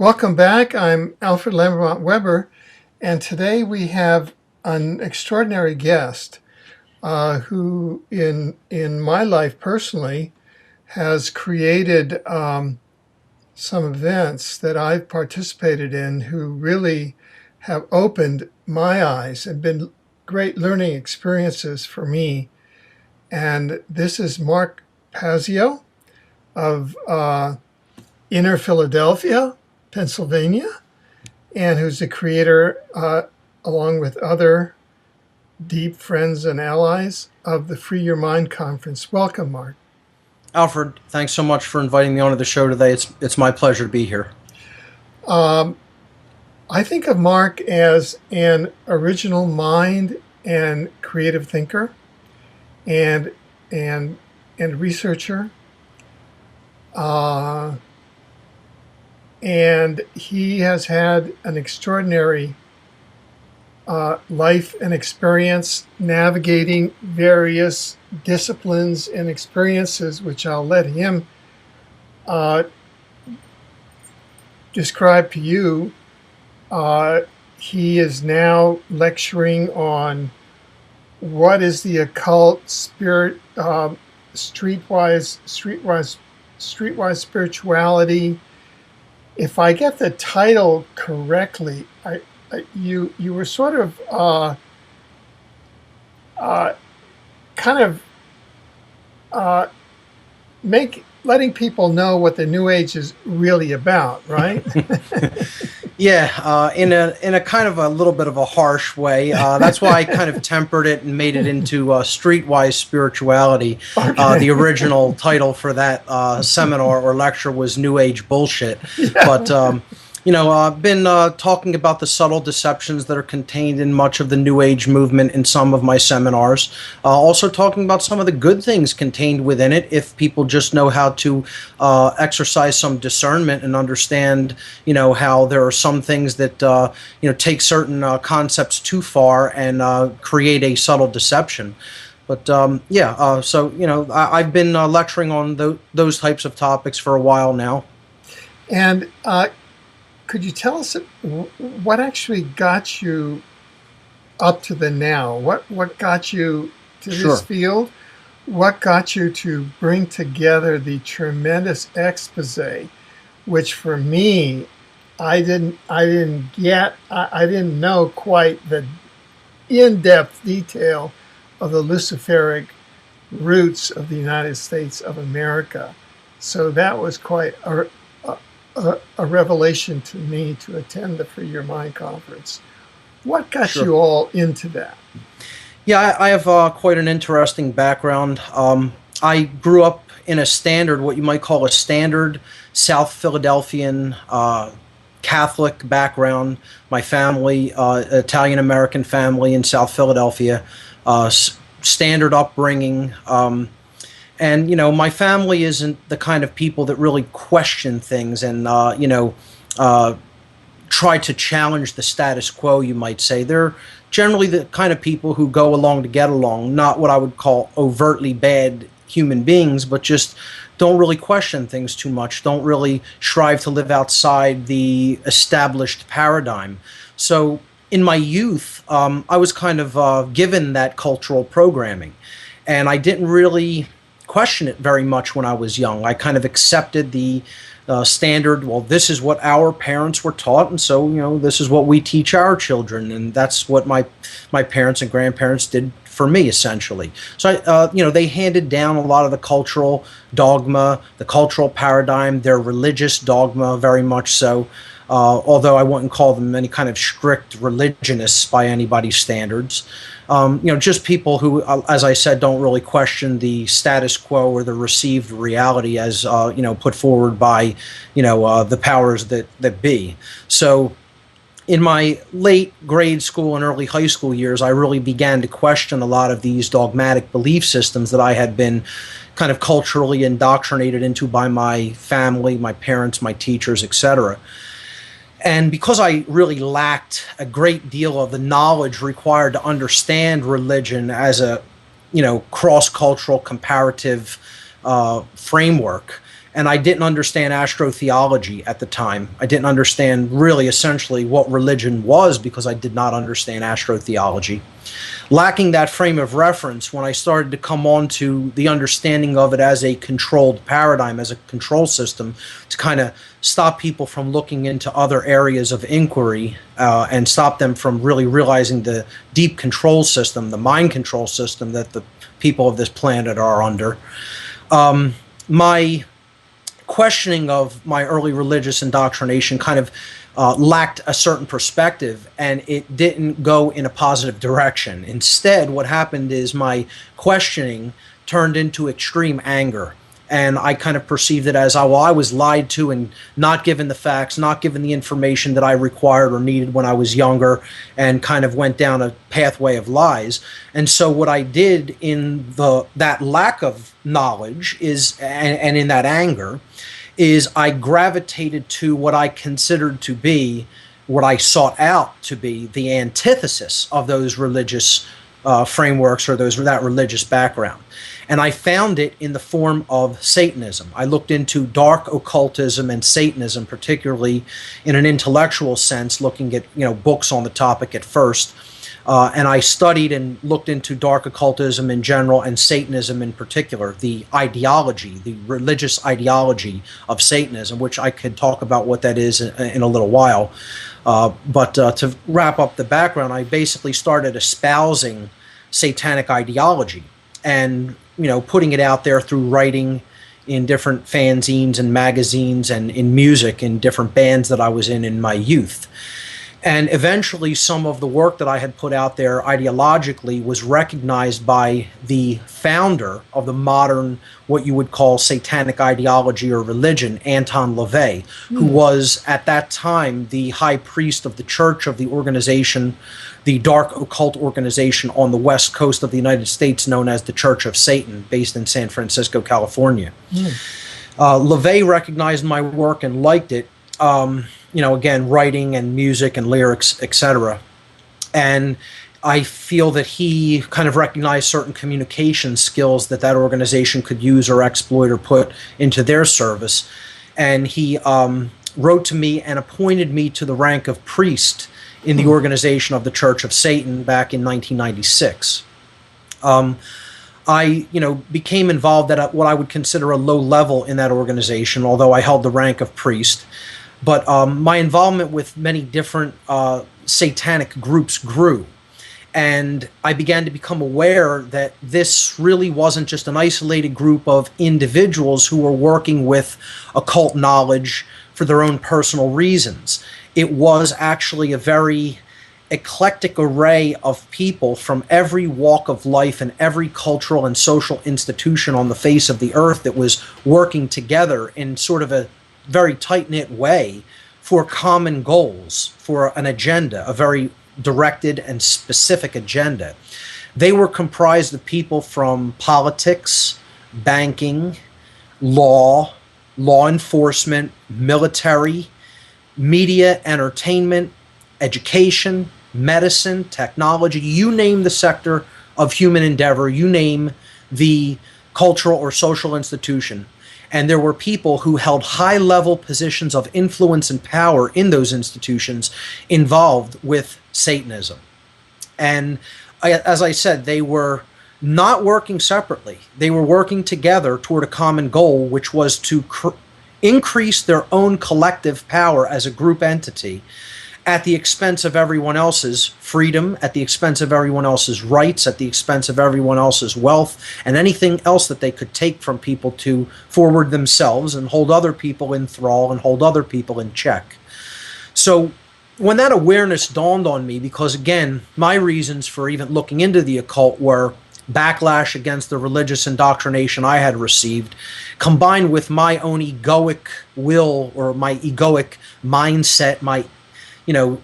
Welcome back. I'm Alfred Lambermont Weber, and today we have an extraordinary guest who, in my life personally, has created some events that I've participated in who really have opened my eyes and been great learning experiences for me. And this is Mark Passio of Inner Philadelphia, Pennsylvania, and who's the creator, along with other deep friends and allies, of the Free Your Mind Conference. Welcome, Mark. Alfred, thanks so much for inviting me onto the show today. It's my pleasure to be here. I think of Mark as an original mind and creative thinker and researcher. And he has had an extraordinary life and experience navigating various disciplines and experiences, which I'll let him describe to you. He is now lecturing on what is the occult, spirit, streetwise spirituality. If I get the title correctly, you were sort of letting people know what the New Age is really about, right? Yeah, in a kind of a little bit of a harsh way. That's why I kind of tempered it and made it into streetwise spirituality. Okay. The original title for that seminar or lecture was New Age Bullshit. Yeah. But I've been talking about the subtle deceptions that are contained in much of the New Age movement in some of my seminars. Also talking about some of the good things contained within it if people just know how to exercise some discernment and understand, how there are some things that, take certain concepts too far and create a subtle deception. But I've been lecturing on those types of topics for a while now. And could you tell us what actually got you up to the now? What got you to Sure. this field? What got you to bring together the tremendous expose, which for me, I didn't know quite the in-depth detail of the Luciferic roots of the United States of America. So that was quite a revelation to me to attend the Free Your Mind conference. What got Sure. you all into that? Yeah, I have quite an interesting background. I grew up in what you might call a standard South Philadelphian Catholic background. My family, Italian-American family in South Philadelphia, standard upbringing. And, my family isn't the kind of people that really question things and, try to challenge the status quo, you might say. They're generally the kind of people who go along to get along, not what I would call overtly bad human beings, but just don't really question things too much, don't really strive to live outside the established paradigm. So in my youth, I was kind of given that cultural programming, and I didn't really question it very much when I was young. I kind of accepted the standard, well, this is what our parents were taught, and so, this is what we teach our children, and that's what my parents and grandparents did for me, essentially. So, they handed down a lot of the cultural dogma, the cultural paradigm, their religious dogma, very much so, although I wouldn't call them any kind of strict religionists by anybody's standards. Just people who, as I said, don't really question the status quo or the received reality as, put forward by, the powers that be. So in my late grade school and early high school years, I really began to question a lot of these dogmatic belief systems that I had been kind of culturally indoctrinated into by my family, my parents, my teachers, etc. And because I really lacked a great deal of the knowledge required to understand religion as a, cross-cultural comparative framework, And I didn't understand astrotheology at the time. I didn't understand really essentially what religion was because I did not understand astrotheology. Lacking that frame of reference, when I started to come on to the understanding of it as a controlled paradigm, as a control system, to kind of stop people from looking into other areas of inquiry and stop them from really realizing the deep control system, the mind control system that the people of this planet are under. My questioning of my early religious indoctrination kind of lacked a certain perspective, and it didn't go in a positive direction. Instead, what happened is my questioning turned into extreme anger. And I kind of perceived it as, well, I was lied to and not given the facts, not given the information that I required or needed when I was younger, and kind of went down a pathway of lies. And so what I did in that lack of knowledge is, and in that anger, is I gravitated to what I considered to be, what I sought out to be, the antithesis of those religious frameworks or that religious background. And I found it in the form of Satanism. I looked into dark occultism and Satanism, particularly in an intellectual sense, looking at books on the topic at first. And I studied and looked into dark occultism in general and Satanism in particular, the ideology, the religious ideology of Satanism, which I could talk about what that is in a little while. But to wrap up the background, I basically started espousing Satanic ideology and putting it out there through writing in different fanzines and magazines and in music in different bands that I was in my youth. And eventually some of the work that I had put out there ideologically was recognized by the founder of the modern, what you would call Satanic ideology or religion, Anton LaVey, who was at that time the high priest of the church of the organization, the dark occult organization on the west coast of the United States known as the Church of Satan, based in San Francisco, California. LaVey recognized my work and liked it. Again, writing and music and lyrics, etc. And I feel that he kind of recognized certain communication skills that organization could use or exploit or put into their service. And he wrote to me and appointed me to the rank of priest in the organization of the Church of Satan back in 1996. I became involved at what I would consider a low level in that organization, although I held the rank of priest. But my involvement with many different satanic groups grew. And I began to become aware that this really wasn't just an isolated group of individuals who were working with occult knowledge for their own personal reasons. It was actually a very eclectic array of people from every walk of life and every cultural and social institution on the face of the earth that was working together in sort of a very tight-knit way for common goals, for an agenda, a very directed and specific agenda. They were comprised of people from politics, banking, law enforcement, military, media, entertainment, education, medicine, technology, you name the sector of human endeavor, you name the cultural or social institution. And there were people who held high-level positions of influence and power in those institutions involved with Satanism. And as I said, they were not working separately. They were working together toward a common goal, which was to increase their own collective power as a group entity at the expense of everyone else's freedom, at the expense of everyone else's rights, at the expense of everyone else's wealth, and anything else that they could take from people to forward themselves and hold other people in thrall and hold other people in check. So when that awareness dawned on me, because again, my reasons for even looking into the occult were backlash against the religious indoctrination I had received, combined with my own egoic will or my egoic mindset, my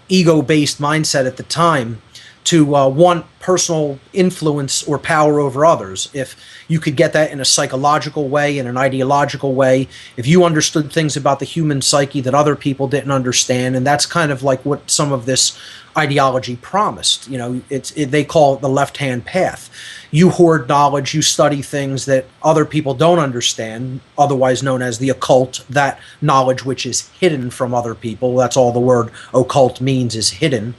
ego-based mindset at the time to want personal influence or power over others. If you could get that in a psychological way, in an ideological way, if you understood things about the human psyche that other people didn't understand, and that's kind of like what some of this ideology promised. They call it the left-hand path. You hoard knowledge, you study things that other people don't understand, otherwise known as the occult, that knowledge which is hidden from other people. That's all the word occult means, is hidden.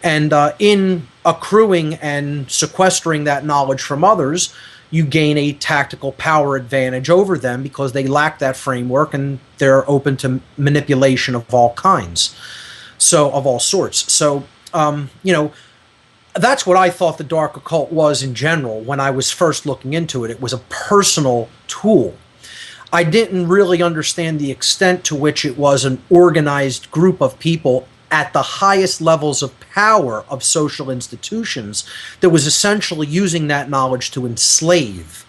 And in accruing and sequestering that knowledge from others, you gain a tactical power advantage over them because they lack that framework and they're open to manipulation of all kinds. So, of all sorts. So, that's what I thought the dark occult was in general when I was first looking into it. It was a personal tool. I didn't really understand the extent to which it was an organized group of people at the highest levels of power of social institutions that was essentially using that knowledge to enslave.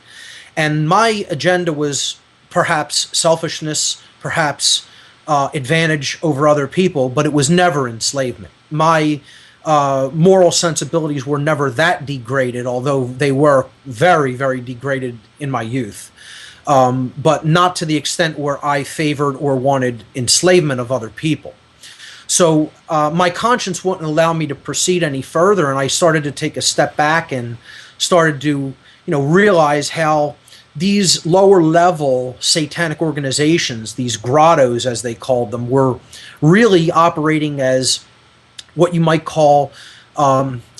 And my agenda was perhaps selfishness, perhaps advantage over other people, but it was never enslavement. My moral sensibilities were never that degraded, although they were very, very degraded in my youth, but not to the extent where I favored or wanted enslavement of other people. So my conscience wouldn't allow me to proceed any further, and I started to take a step back and started to, realize how these lower level satanic organizations, these grottos as they called them, were really operating as what you might call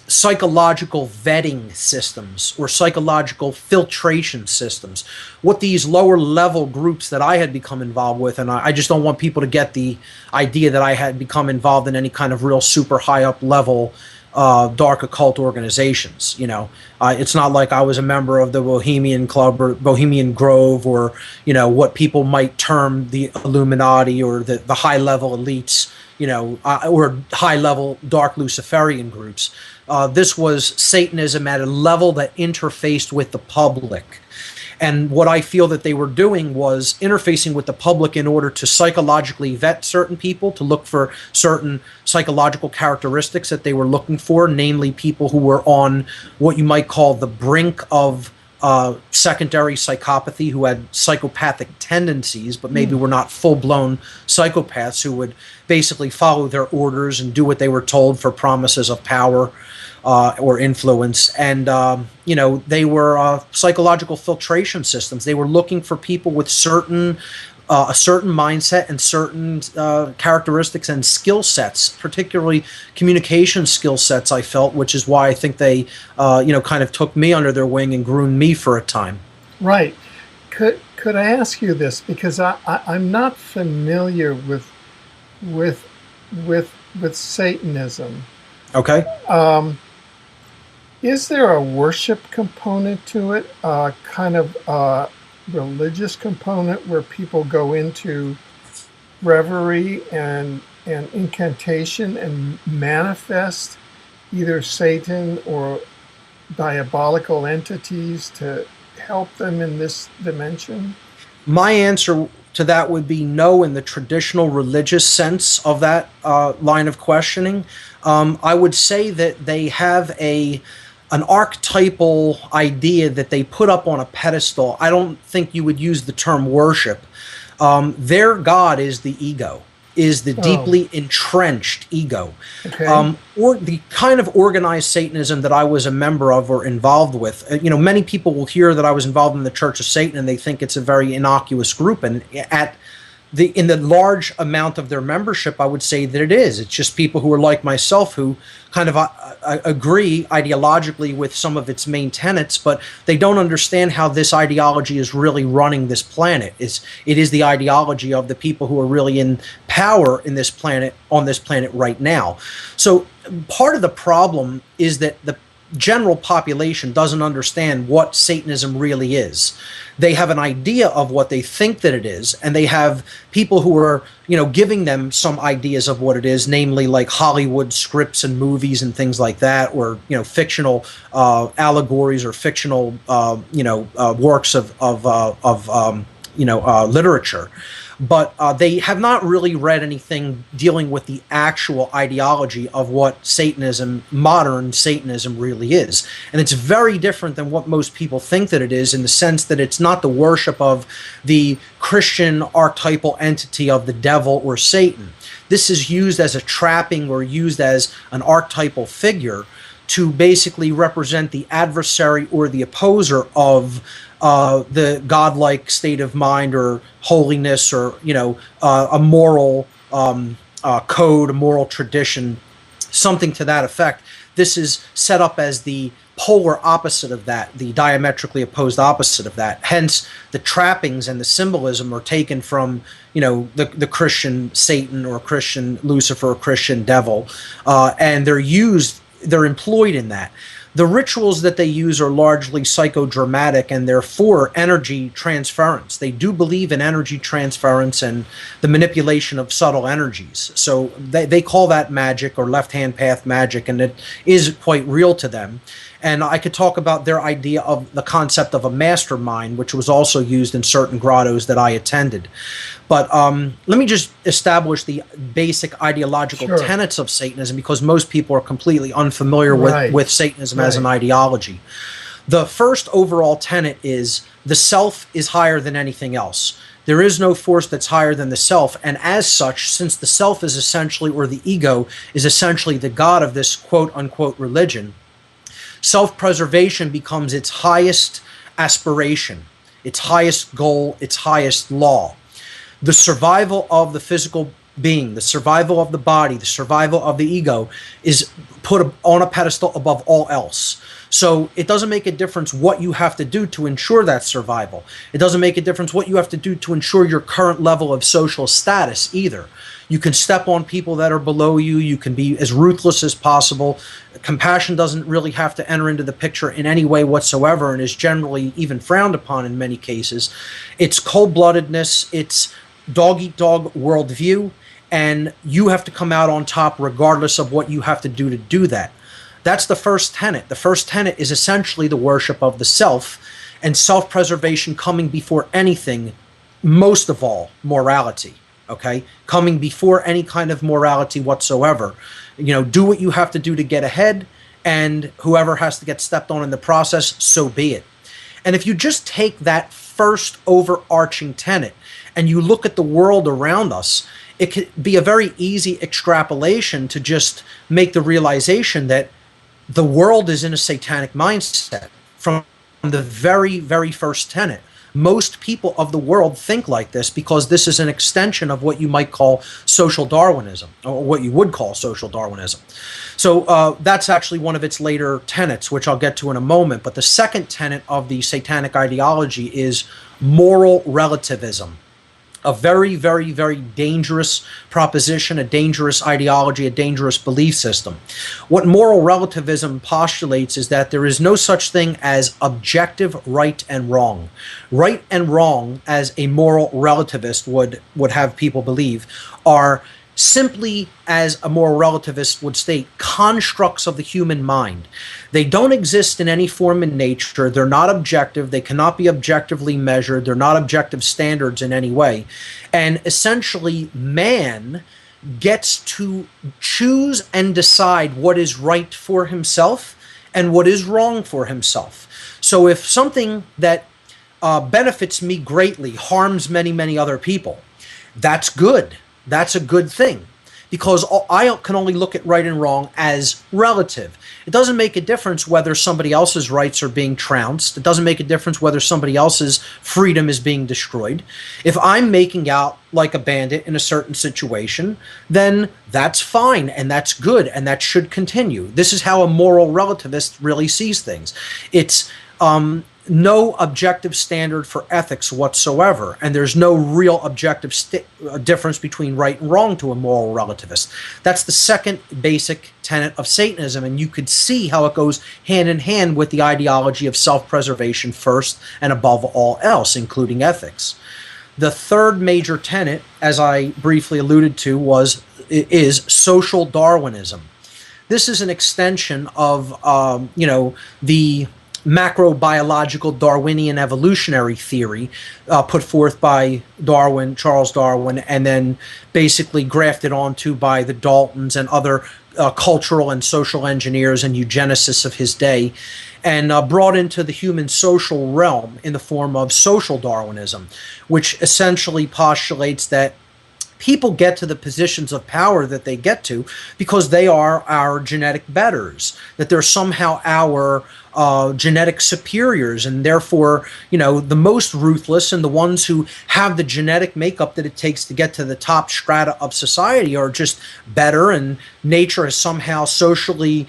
psychological vetting systems or psychological filtration systems. What these lower level groups that I had become involved with, and I just don't want people to get the idea that I had become involved in any kind of real super high up level dark occult organizations. It's not like I was a member of the Bohemian Club or Bohemian Grove or, what people might term the Illuminati or the high level elites, or high level dark Luciferian groups. This was Satanism at a level that interfaced with the public. And what I feel that they were doing was interfacing with the public in order to psychologically vet certain people, to look for certain psychological characteristics that they were looking for, namely people who were on what you might call the brink of secondary psychopathy, who had psychopathic tendencies, but maybe were not full-blown psychopaths, who would basically follow their orders and do what they were told for promises of power or influence. And, they were psychological filtration systems. They were looking for people with a certain mindset and certain characteristics and skill sets, particularly communication skill sets, I felt, which is why I think they, kind of took me under their wing and groomed me for a time. Right. Could I ask you this? Because I'm not familiar with Satanism. Okay. Is there a worship component to it? Kind of religious component where people go into reverie and incantation and manifest either Satan or diabolical entities to help them in this dimension? My answer to that would be no in the traditional religious sense of that line of questioning. I would say that they have an archetypal idea that they put up on a pedestal. I don't think you would use the term worship. Their God is the ego, is the deeply entrenched ego. Okay. Or the kind of organized Satanism that I was a member of or involved with. Many people will hear that I was involved in the Church of Satan and they think it's a very innocuous group. And in the large amount of their membership, I would say that it is. It's just people who are like myself who kind of agree ideologically with some of its main tenets, but they don't understand how this ideology is really running this planet. It is the ideology of the people who are really in power in this planet, on this planet right now. So part of the problem is that the general population doesn't understand what Satanism really is. They have an idea of what they think that it is, and they have people who are, giving them some ideas of what it is, namely like Hollywood scripts and movies and things like that, or fictional allegories or fictional works of literature. But they have not really read anything dealing with the actual ideology of what Satanism, modern Satanism, really is. And it's very different than what most people think that it is, in the sense that it's not the worship of the Christian archetypal entity of the devil or Satan. This is used as a trapping, or used as an archetypal figure to basically represent the adversary or the opposer of the godlike state of mind, or holiness, or a moral code, a moral tradition, something to that effect. This is set up as the polar opposite of that, the diametrically opposed opposite of that. Hence, the trappings and the symbolism are taken from the Christian Satan, or Christian Lucifer, or Christian devil, and they're employed in that. The rituals that they use are largely psychodramatic, and they're for energy transference. They do believe in energy transference and the manipulation of subtle energies. So they call that magic, or left-hand path magic, and it is quite real to them. And I could talk about their idea of the concept of a mastermind, which was also used in certain grottos that I attended. But let me just establish the basic ideological tenets of Satanism, because most people are completely unfamiliar with Satanism as an ideology. The first overall tenet is the self is higher than anything else. There is no force that's higher than the self, and as such, since the self is essentially, or the ego is essentially the god of this quote-unquote religion, self-preservation becomes its highest aspiration, its highest goal, its highest law. The survival of the physical being, the survival of the body, the survival of the ego is put on a pedestal above all else. So it doesn't make a difference what you have to do to ensure that survival. It doesn't make a difference what you have to do to ensure your current level of social status either. You can step on people that are below you. You can be as ruthless as possible. Compassion doesn't really have to enter into the picture in any way whatsoever, and is generally even frowned upon in many cases. It's cold-bloodedness. It's dog-eat-dog worldview, and you have to come out on top regardless of what you have to do that. That's the first tenet. The first tenet is essentially the worship of the self, and self-preservation coming before anything, most of all, morality. Okay, coming before any kind of morality whatsoever. Do what you have to do to get ahead, and whoever has to get stepped on in the process, so be it. And if you just take that first overarching tenet and you look at the world around us, it could be a very easy extrapolation to just make the realization that the world is in a satanic mindset from the very, very first tenet. Most people of the world think like this because this is an extension of what you might call social Darwinism, or what you would call social Darwinism. So that's actually one of its later tenets, which I'll get to in a moment. But the second tenet of the satanic ideology is moral relativism. A very, very, very dangerous proposition, a dangerous ideology, a dangerous belief system. What moral relativism postulates is that there is no such thing as objective right and wrong. Right and wrong, as a moral relativist would have people believe, are simply, as a moral relativist would state, constructs of the human mind. They don't exist in any form in nature. They're not objective. They cannot be objectively measured. They're not objective standards in any way. And essentially, man gets to choose and decide what is right for himself and what is wrong for himself. So if something that benefits me greatly harms many, many other people, that's good. That's a good thing, because I can only look at right and wrong as relative. It doesn't make a difference whether somebody else's rights are being trounced. It doesn't make a difference whether somebody else's freedom is being destroyed. If I'm making out like a bandit in a certain situation, then that's fine, and that's good, and that should continue. This is how a moral relativist really sees things. It's no objective standard for ethics whatsoever, and there's no real objective difference between right and wrong to a moral relativist. That's the second basic tenet of Satanism, and you could see how it goes hand in hand with the ideology of self-preservation first and above all else, including ethics. The third major tenet, as I briefly alluded to, is social Darwinism. This is an extension of the macrobiological Darwinian evolutionary theory put forth by Darwin, Charles Darwin, and then basically grafted onto by the Daltons and other cultural and social engineers and eugenicists of his day, and brought into the human social realm in the form of social Darwinism, which essentially postulates that people get to the positions of power that they get to because they are our genetic betters, that they're somehow our genetic superiors, and therefore, the most ruthless and the ones who have the genetic makeup that it takes to get to the top strata of society are just better, and nature has somehow socially,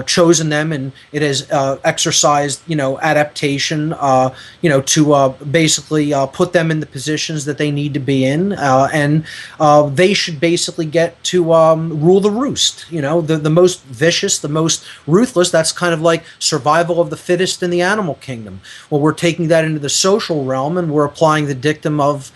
chosen them, and it has exercised, adaptation, to basically put them in the positions that they need to be in, and they should basically get to rule the roost. The most vicious, the most ruthless. That's kind of like survival of the fittest in the animal kingdom. Well, we're taking that into the social realm, and we're applying the dictum of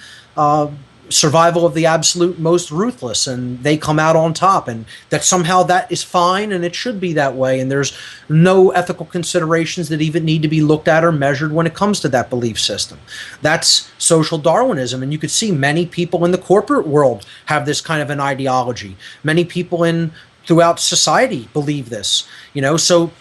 survival of the absolute most ruthless, and they come out on top, and that somehow that is fine, and it should be that way, and there's no ethical considerations that even need to be looked at or measured when it comes to that belief system. That's social Darwinism, and you could see many people in the corporate world have this kind of an ideology. Many people throughout society believe this, so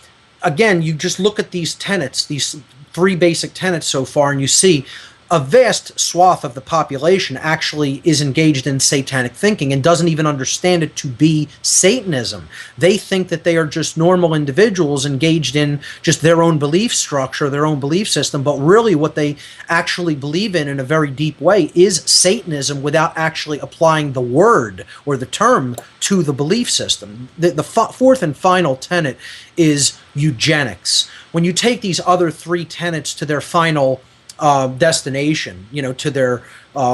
again, you just look at these tenets, these three basic tenets so far, and you see a vast swath of the population actually is engaged in satanic thinking and doesn't even understand it to be Satanism. They think that they are just normal individuals engaged in just their own belief structure, their own belief system, but really what they actually believe in a very deep way is Satanism without actually applying the word or the term to the belief system. The fourth and final tenet is eugenics. When you take these other three tenets to their final destination, to their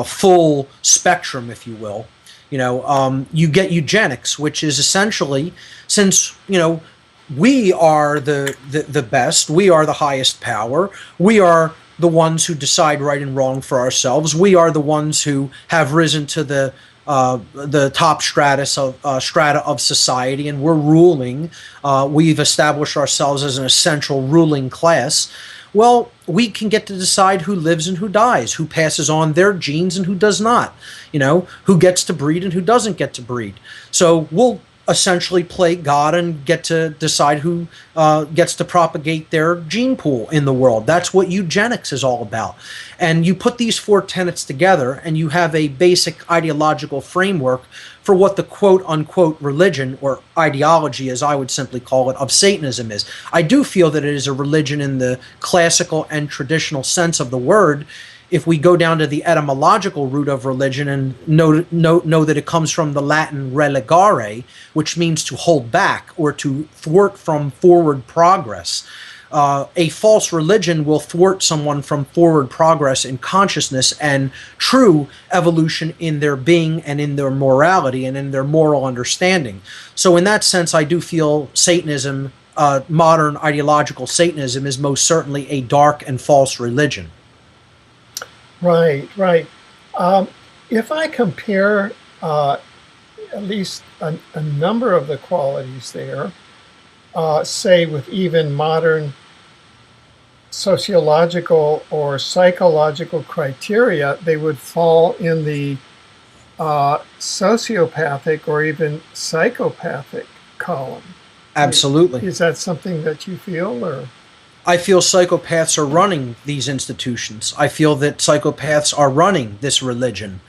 full spectrum, if you will, you get eugenics, which is essentially, since, we are the best, we are the highest power, we are the ones who decide right and wrong for ourselves, we are the ones who have risen to the top strata of society, and we're ruling. We've established ourselves as an essential ruling class. Well, we can get to decide who lives and who dies, who passes on their genes and who does not, who gets to breed and who doesn't get to breed. So we'll essentially play God and get to decide who gets to propagate their gene pool in the world. That's what eugenics is all about. And you put these four tenets together and you have a basic ideological framework for what the quote-unquote religion, or ideology as I would simply call it, of Satanism is. I do feel that it is a religion in the classical and traditional sense of the word. If we go down to the etymological root of religion and know that it comes from the Latin relegare, which means to hold back or to thwart from forward progress. A false religion will thwart someone from forward progress in consciousness and true evolution in their being and in their morality and in their moral understanding. So in that sense, I do feel Satanism, modern ideological Satanism, is most certainly a dark and false religion. Right. If I compare at least a number of the qualities there, say with even modern sociological or psychological criteria, they would fall in the sociopathic or even psychopathic column. Absolutely. Is that something that you feel, or? I feel psychopaths are running these institutions. I feel that psychopaths are running this religion.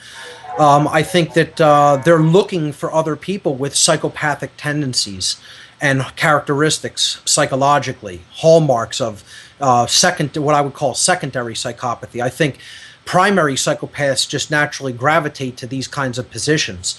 I think that they're looking for other people with psychopathic tendencies and characteristics psychologically, hallmarks of what I would call secondary psychopathy. I think primary psychopaths just naturally gravitate to these kinds of positions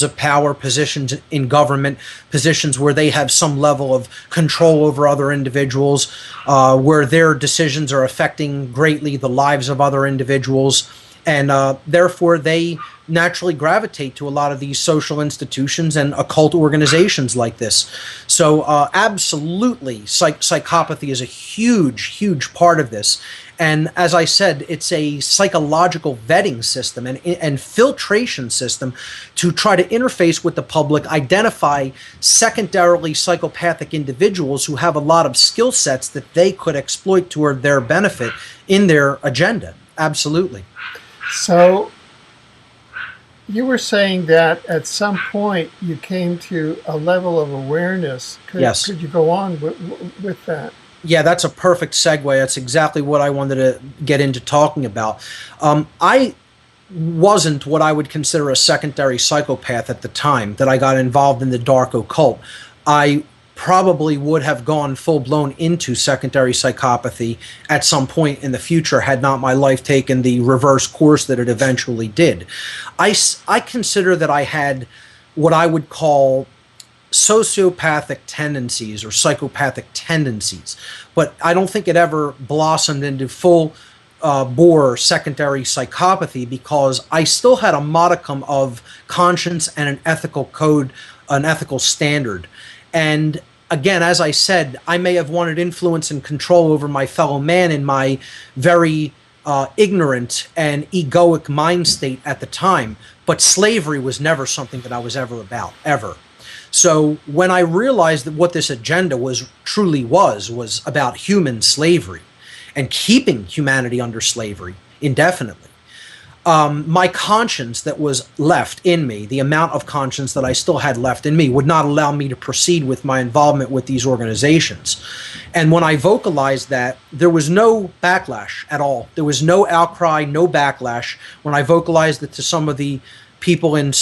of power, positions in government, positions where they have some level of control over other individuals, where their decisions are affecting greatly the lives of other individuals, and therefore they naturally gravitate to a lot of these social institutions and occult organizations like this. So absolutely, psychopathy is a huge part of this. And as I said, it's a psychological vetting system and filtration system to try to interface with the public, identify secondarily psychopathic individuals who have a lot of skill sets that they could exploit toward their benefit in their agenda. Absolutely. So you were saying that at some point you came to a level of awareness. Yes. Could you go on with that? Yeah, that's a perfect segue. That's exactly what I wanted to get into talking about. I wasn't what I would consider a secondary psychopath at the time that I got involved in the dark occult. I probably would have gone full-blown into secondary psychopathy at some point in the future had not my life taken the reverse course that it eventually did. I consider that I had what I would call sociopathic tendencies or psychopathic tendencies, but I don't think it ever blossomed into full bore secondary psychopathy because I still had a modicum of conscience and an ethical code, an ethical standard. And again, as I said, I may have wanted influence and control over my fellow man in my very ignorant and egoic mind state at the time, but slavery was never something that I was ever about, ever. So when I realized that what this agenda truly was about human slavery and keeping humanity under slavery indefinitely, my conscience that was left in me, the amount of conscience that I still had left in me, would not allow me to proceed with my involvement with these organizations. And when I vocalized that, there was no backlash at all. There was no outcry, no backlash. When I vocalized it to some of the people in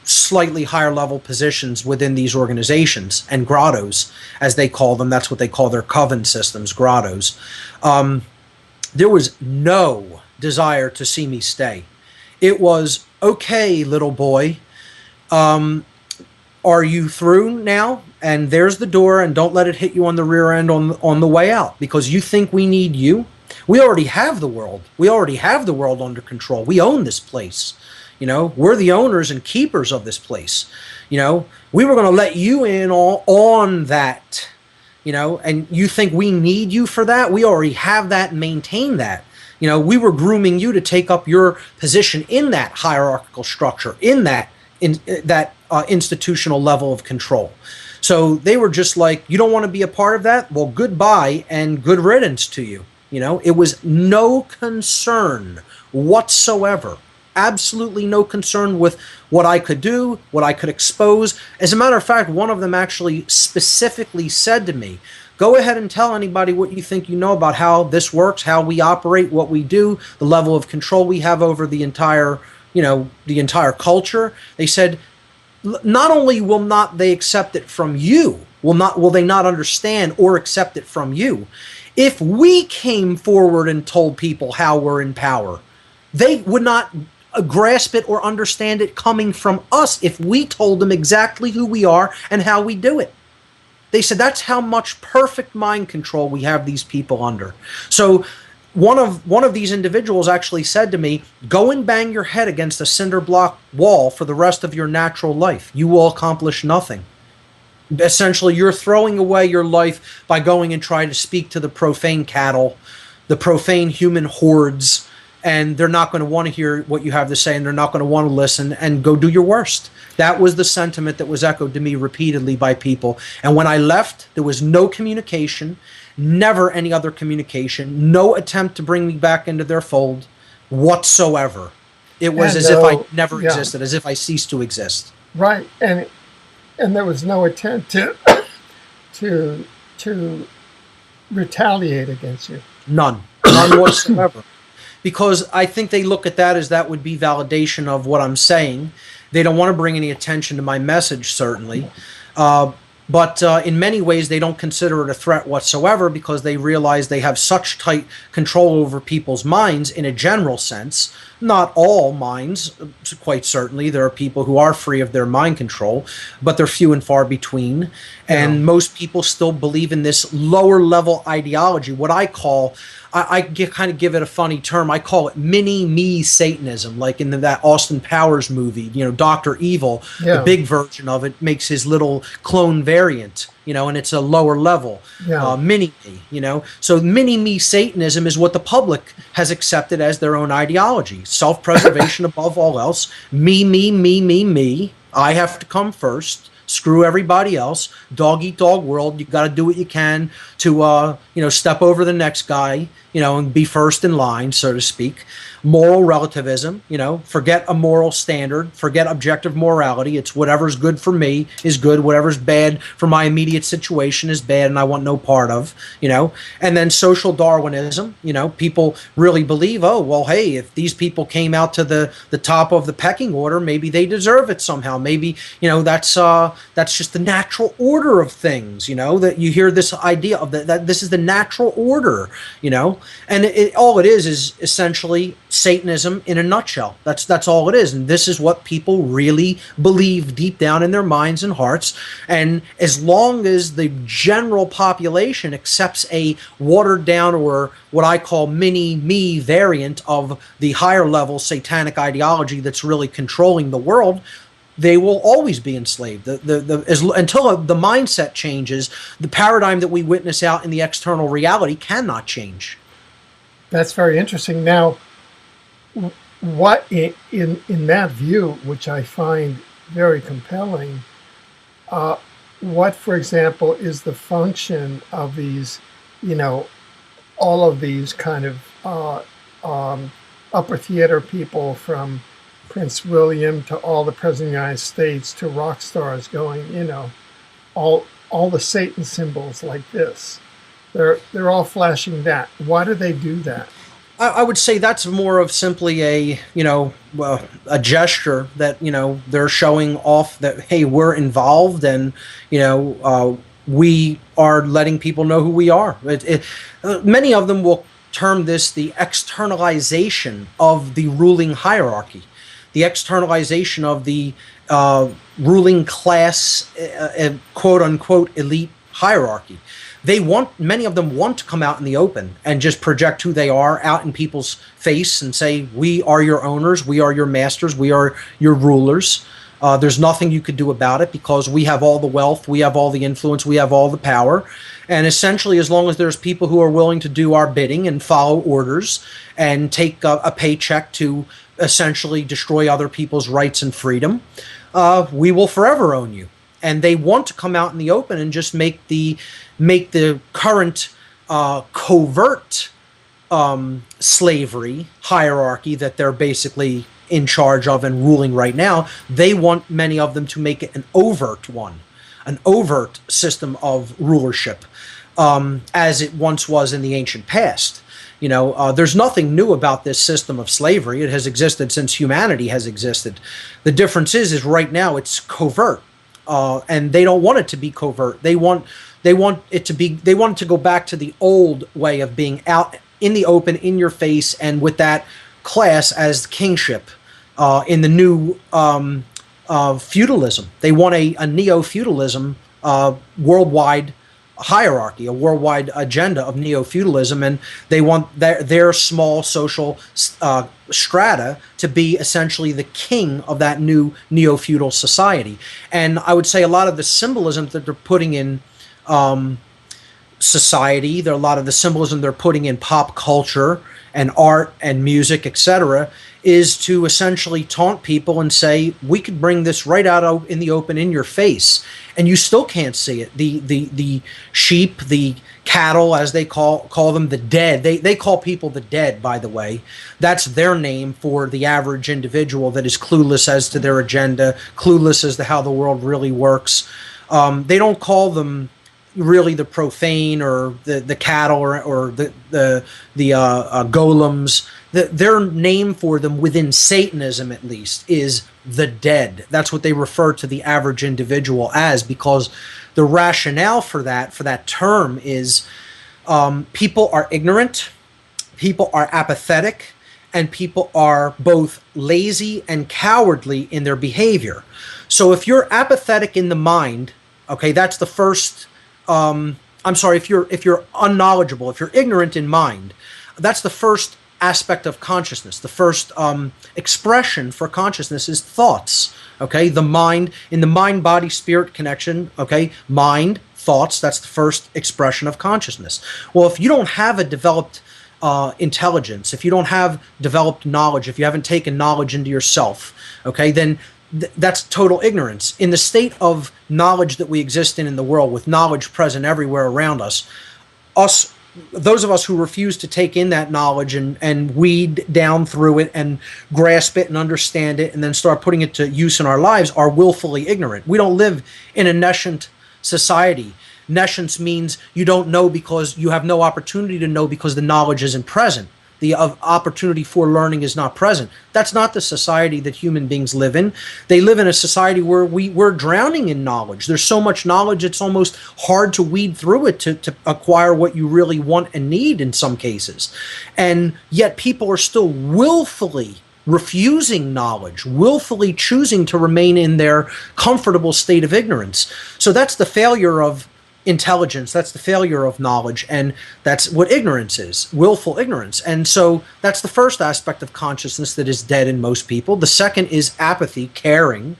slightly higher level positions within these organizations and grottos, as they call them, that's what they call their coven systems, grottos, there was no desire to see me stay. It was, okay, little boy, are you through now? And there's the door, and don't let it hit you on the rear end on the way out, because you think we need you. We already have the world. We already have the world under control. We own this place. You know, we're the owners and keepers of this place. You know, we were going to let you in on that, you know, and you think we need you for that? We already have that and maintain that. You know, we were grooming you to take up your position in that hierarchical structure, in that institutional level of control. So they were just like, you don't want to be a part of that? Well, goodbye and good riddance to you. You know, it was no concern whatsoever. Absolutely no concern with what I could do, what I could expose. As a matter of fact, one of them actually specifically said to me, go ahead and tell anybody what you think you know about how this works, how we operate, what we do, the level of control we have over the entire, you know, the entire culture. They said, not only will not they accept it from you, will they not understand or accept it from you, if we came forward and told people how we're in power, they would not grasp it or understand it coming from us if we told them exactly who we are and how we do it. They said that's how much perfect mind control we have these people under. So one of these individuals actually said to me, go and bang your head against a cinder block wall for the rest of your natural life. You will accomplish nothing. Essentially, you're throwing away your life by going and trying to speak to the profane cattle, the profane human hordes, and they're not going to want to hear what you have to say, and they're not going to want to listen, and go do your worst. That was the sentiment that was echoed to me repeatedly by people. And when I left, there was no communication, never any other communication, no attempt to bring me back into their fold whatsoever. It was as if I never existed, as if I ceased to exist. Right, and there was no attempt to retaliate against you. None whatsoever. Because I think they look at that as that would be validation of what I'm saying. They don't want to bring any attention to my message, certainly. But in many ways, they don't consider it a threat whatsoever because they realize they have such tight control over people's minds in a general sense, Not all minds, quite certainly. There are people who are free of their mind control, but they're few and far between. Yeah. And most people still believe in this lower level ideology, what I call, kind of give it a funny term. I call it mini me Satanism, like in that Austin Powers movie, Dr. Evil, the Yeah. big version of it makes his little clone variant, and it's a lower level. Yeah. Mini me. So mini me Satanism is what the public has accepted as their own ideology. Self-preservation above all else. Me, me, me, me, me. I have to come first. Screw everybody else. Dog eat dog world. You got to do what you can to, step over the next guy, and be first in line, so to speak. Moral relativism, forget a moral standard, forget objective morality. It's whatever's good for me is good, whatever's bad for my immediate situation is bad and I want no part of, And then social Darwinism, people really believe, oh, well, hey, if these people came out to the top of the pecking order, maybe they deserve it somehow. Maybe, that's just the natural order of things, that you hear this idea of that this is the natural order, and all it is essentially Satanism in a nutshell. That's all it is. And this is what people really believe deep down in their minds and hearts. And as long as the general population accepts a watered down, or what I call mini me variant of the higher level satanic ideology that's really controlling the world, they will always be enslaved. Until the mindset changes, the paradigm that we witness out in the external reality cannot change. That's very interesting. Now, what in that view, which I find very compelling, what, for example, is the function of these, all of these kind of upper theater people, from Prince William to all the president of the United States to rock stars going, all the Satan symbols like this. They're all flashing that. Why do they do that? I would say that's more of simply a gesture that, they're showing off that, hey, we're involved, and, we are letting people know who we are. Many of them will term this the externalization of the ruling hierarchy, the externalization of the ruling class, quote unquote, elite hierarchy. Many of them want to come out in the open and just project who they are out in people's face and say, we are your owners, we are your masters, we are your rulers. There's nothing you could do about it because we have all the wealth, we have all the influence, we have all the power. And essentially, as long as there's people who are willing to do our bidding and follow orders and take a paycheck to essentially destroy other people's rights and freedom, we will forever own you. And they want to come out in the open and just make the current covert slavery hierarchy that they're basically in charge of and ruling right now. They want many of them to make it an overt one, an overt system of rulership, as it once was in the ancient past. There's nothing new about this system of slavery. It has existed since humanity has existed. The difference is right now it's covert. And they don't want it to be covert. They want it to go back to the old way of being out in the open, in your face, and with that class as kingship, in the new feudalism. They want a neo-feudalism worldwide hierarchy, a worldwide agenda of neo-feudalism, and they want their small social strata to be essentially the king of that new neo-feudal society. And I would say a lot of the symbolism that they're putting in society, a lot of the symbolism they're putting in pop culture and art and music, etc., is to essentially taunt people and say, we could bring this right out in the open in your face, and you still can't see it. The sheep, the cattle, as they call them, the dead. They call people the dead, by the way. That's their name for the average individual that is clueless as to their agenda, clueless as to how the world really works. They don't call them really the profane or the cattle or the golems. Their name for them within Satanism, at least, is the dead. That's what they refer to the average individual as, because the rationale for that term is people are ignorant, people are apathetic, and people are both lazy and cowardly in their behavior. So if you're apathetic in the mind, okay, that's the first. I'm sorry, if you're unknowledgeable, if you're ignorant in mind, that's the first aspect of consciousness. The first expression for consciousness is thoughts. Okay, the mind, in the mind body spirit connection. Okay, mind, thoughts. That's the first expression of consciousness. Well, if you don't have a developed intelligence, if you don't have developed knowledge, if you haven't taken knowledge into yourself, okay, then that's total ignorance. In the state of knowledge that we exist in the world, with knowledge present everywhere around us, those of us who refuse to take in that knowledge and weed down through it and grasp it and understand it and then start putting it to use in our lives are willfully ignorant. We don't live in a nescient society. Nescience means you don't know because you have no opportunity to know because the knowledge isn't present. The opportunity for learning is not present. That's not the society that human beings live in. They live in a society where we're drowning in knowledge. There's so much knowledge, it's almost hard to weed through it to acquire what you really want and need in some cases. And yet people are still willfully refusing knowledge, willfully choosing to remain in their comfortable state of ignorance. So that's the failure of intelligence, that's the failure of knowledge, and that's what ignorance is, willful ignorance. And so that's the first aspect of consciousness that is dead in most people. The second is apathy, caring.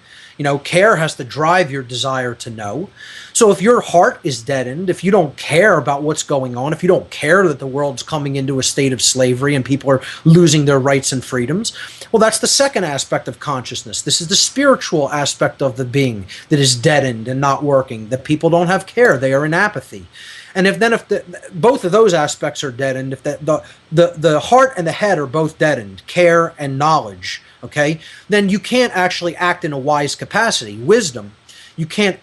Care has to drive your desire to know. So if your heart is deadened, if you don't care about what's going on, if you don't care that the world's coming into a state of slavery and people are losing their rights and freedoms, well, that's the second aspect of consciousness. This is the spiritual aspect of the being that is deadened and not working, that people don't have care, they are in apathy. And if both of those aspects are deadened, if the heart and the head are both deadened, care and knowledge, okay, then you can't actually act in a wise capacity, wisdom. You can't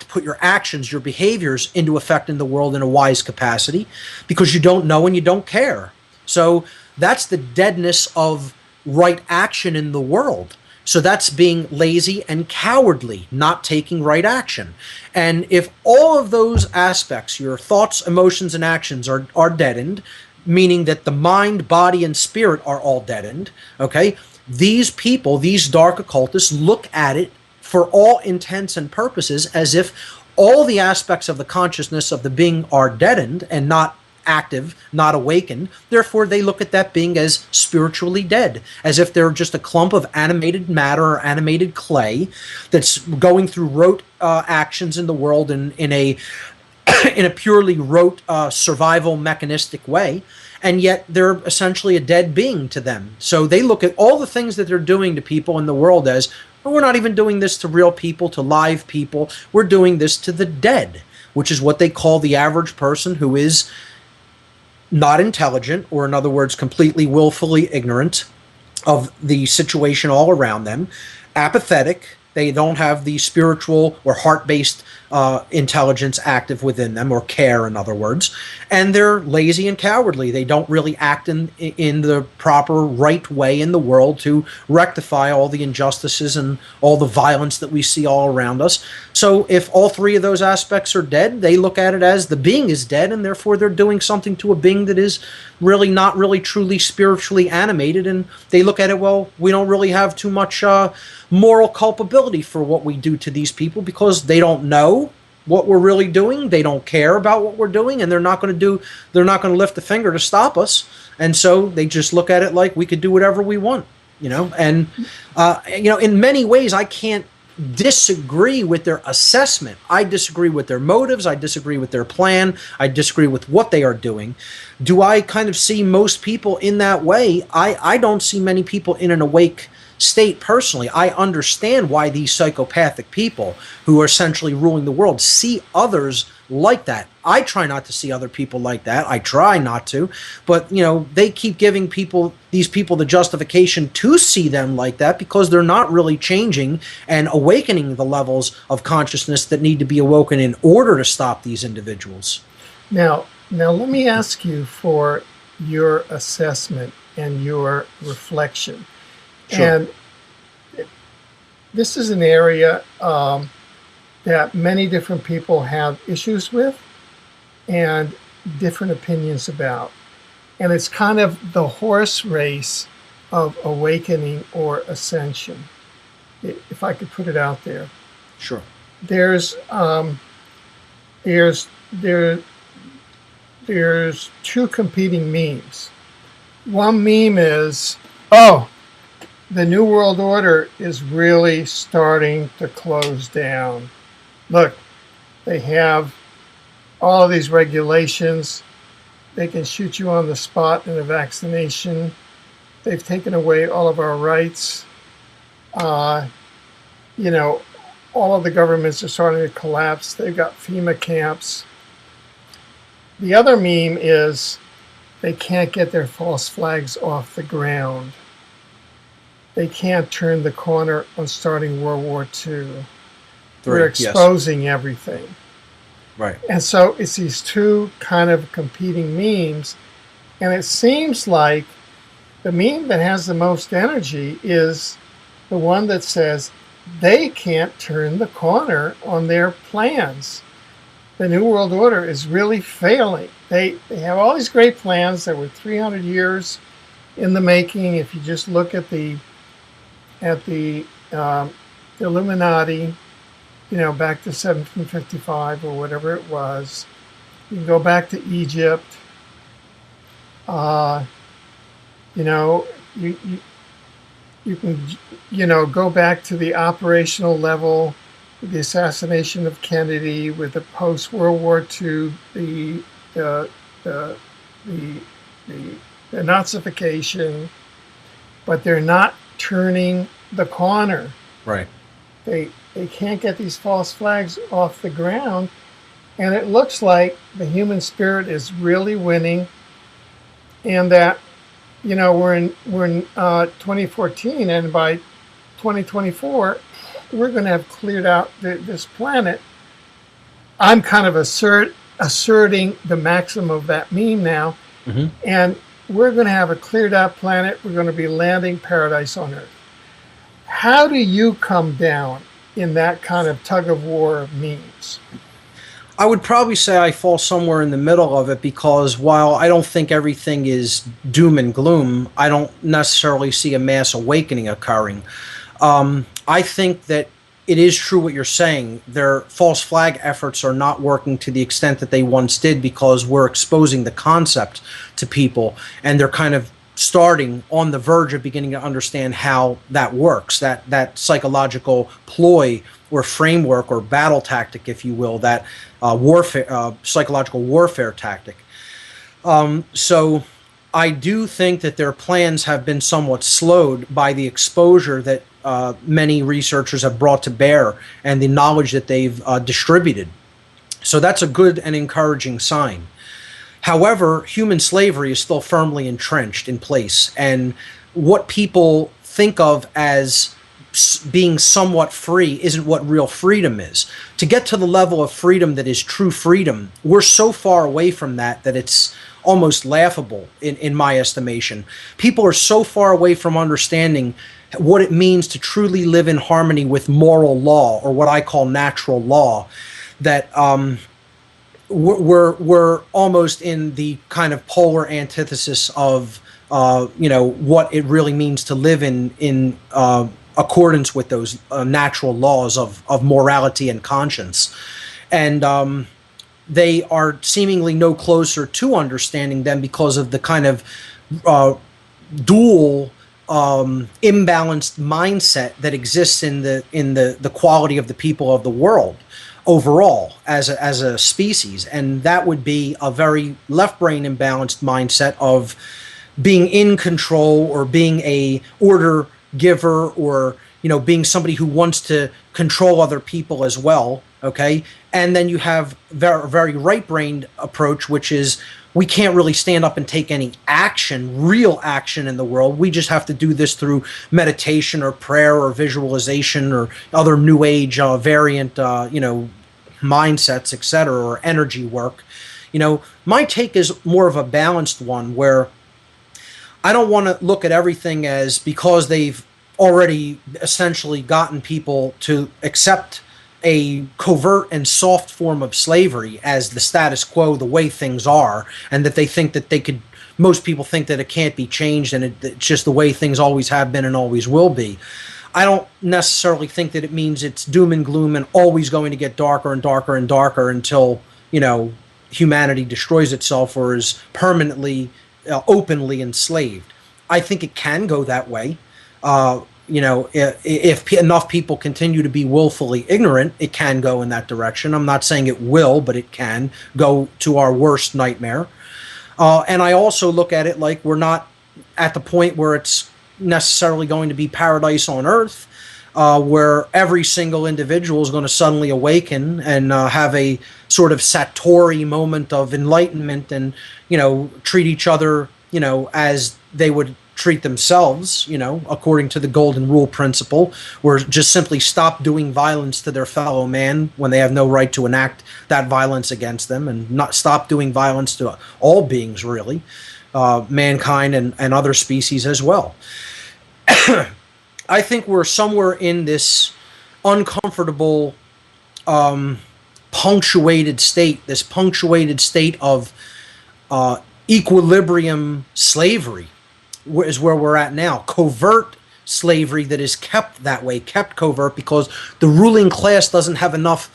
put your actions, your behaviors into effect in the world in a wise capacity because you don't know and you don't care. So that's the deadness of right action in the world. So that's being lazy and cowardly, not taking right action. And if all of those aspects, your thoughts, emotions, and actions are deadened, meaning that the mind, body, and spirit are all deadened, okay, these people, these dark occultists, look at it for all intents and purposes as if all the aspects of the consciousness of the being are deadened and not active, not awakened. Therefore, they look at that being as spiritually dead, as if they're just a clump of animated matter or animated clay that's going through rote actions in the world in a purely rote survival mechanistic way. And yet they're essentially a dead being to them. So they look at all the things that they're doing to people in the world as, well, we're not even doing this to real people, to live people. We're doing this to the dead, which is what they call the average person who is not intelligent, or in other words, completely willfully ignorant of the situation all around them, apathetic. They don't have the spiritual or heart-based intelligence active within them, or care, in other words, and they're lazy and cowardly. They don't really act in the proper right way in the world to rectify all the injustices and all the violence that we see all around us. So if all three of those aspects are dead, they look at it as the being is dead, and therefore they're doing something to a being that is really not really truly spiritually animated, and they look at it, well, we don't really have too much moral culpability for what we do to these people because they don't know what we're really doing. They don't care about what we're doing, and they're not going to lift a finger to stop us. And so they just look at it like we could do whatever we want, and in many ways I can't disagree with their assessment. I disagree with their motives. I disagree with their plan. I disagree with what they are doing. Do I kind of see most people in that way? I don't see many people in an awake state personally. I understand why these psychopathic people who are essentially ruling the world see others like that. I try not to see other people like that. I try not to, but they keep giving these people the justification to see them like that because they're not really changing and awakening the levels of consciousness that need to be awoken in order to stop these individuals. Now let me ask you for your assessment and your reflection. Sure. And this is an area that many different people have issues with and different opinions about. And it's kind of the horse race of awakening or ascension, if I could put it out there. Sure. There's there's there there's two competing memes. One meme is, oh, the New World Order is really starting to close down. Look, they have all of these regulations. They can shoot you on the spot in a vaccination. They've taken away all of our rights. You know, all of the governments are starting to collapse. They've got FEMA camps. The other meme is they can't get their false flags off the ground. They can't turn the corner on starting World War II. They're exposing everything. Right. And so it's these two kind of competing memes. And it seems like the meme that has the most energy is the one that says they can't turn the corner on their plans. The New World Order is really failing. They have all these great plans that were 300 years in the making. If you just look at the Illuminati, back to 1755 or whatever it was. You can go back to Egypt. You can go back to the operational level, with the assassination of Kennedy, with the post-World War II, the Nazification, but they're not turning the corner. Right. They can't get these false flags off the ground, and it looks like the human spirit is really winning, and that we're in 2014, and by 2024 we're going to have cleared out this planet. I'm kind of asserting the maximum of that meme now, and we're going to have a cleared out planet. We're going to be landing paradise on Earth. How do you come down in that kind of tug of war of memes? I would probably say I fall somewhere in the middle of it, because while I don't think everything is doom and gloom, I don't necessarily see a mass awakening occurring. I think that it is true what you're saying. Their false flag efforts are not working to the extent that they once did, because we're exposing the concept to people, and they're kind of starting on the verge of beginning to understand how that works, that psychological ploy or framework or battle tactic, if you will, that psychological warfare tactic. So I do think that their plans have been somewhat slowed by the exposure that many researchers have brought to bear and the knowledge that they've distributed. So that's a good and encouraging sign. However, human slavery is still firmly entrenched in place, and what people think of as being somewhat free isn't what real freedom is. To get to the level of freedom that is true freedom, we're so far away from that it's almost laughable in my estimation. People are so far away from understanding what it means to truly live in harmony with moral law, or what I call natural law, that we're almost in the kind of polar antithesis of what it really means to live in accordance with those natural laws of morality and conscience. And they are seemingly no closer to understanding them because of the kind of dual imbalanced mindset that exists in the quality of the people of the world overall as a species. And that would be a very left brain imbalanced mindset of being in control, or being a order giver, or being somebody who wants to control other people as well. Okay. And then you have very right-brained approach, which is we can't really stand up and take any action, real action in the world. We just have to do this through meditation or prayer or visualization or other new age variant, mindsets, etc., or energy work. My take is more of a balanced one, where I don't want to look at everything as because they've already essentially gotten people to accept a covert and soft form of slavery as the status quo, the way things are, and that they think that they could most people think that it can't be changed and it's just the way things always have been and always will be. I don't necessarily think that it means it's doom and gloom and always going to get darker and darker and darker until, humanity destroys itself or is permanently, openly enslaved. I think it can go that way. If enough people continue to be willfully ignorant, it can go in that direction. I'm not saying it will, but it can go to our worst nightmare. And I also look at it like we're not at the point where it's necessarily going to be paradise on earth, where every single individual is going to suddenly awaken and have a sort of Satori moment of enlightenment and, treat each other, as they would treat themselves, according to the golden rule principle, where just simply stop doing violence to their fellow man when they have no right to enact that violence against them, and not stop doing violence to all beings, really, mankind and other species as well. I think we're somewhere in this uncomfortable, punctuated state of equilibrium slavery is where we're at now. Covert slavery that is kept that way, kept covert, because the ruling class doesn't have enough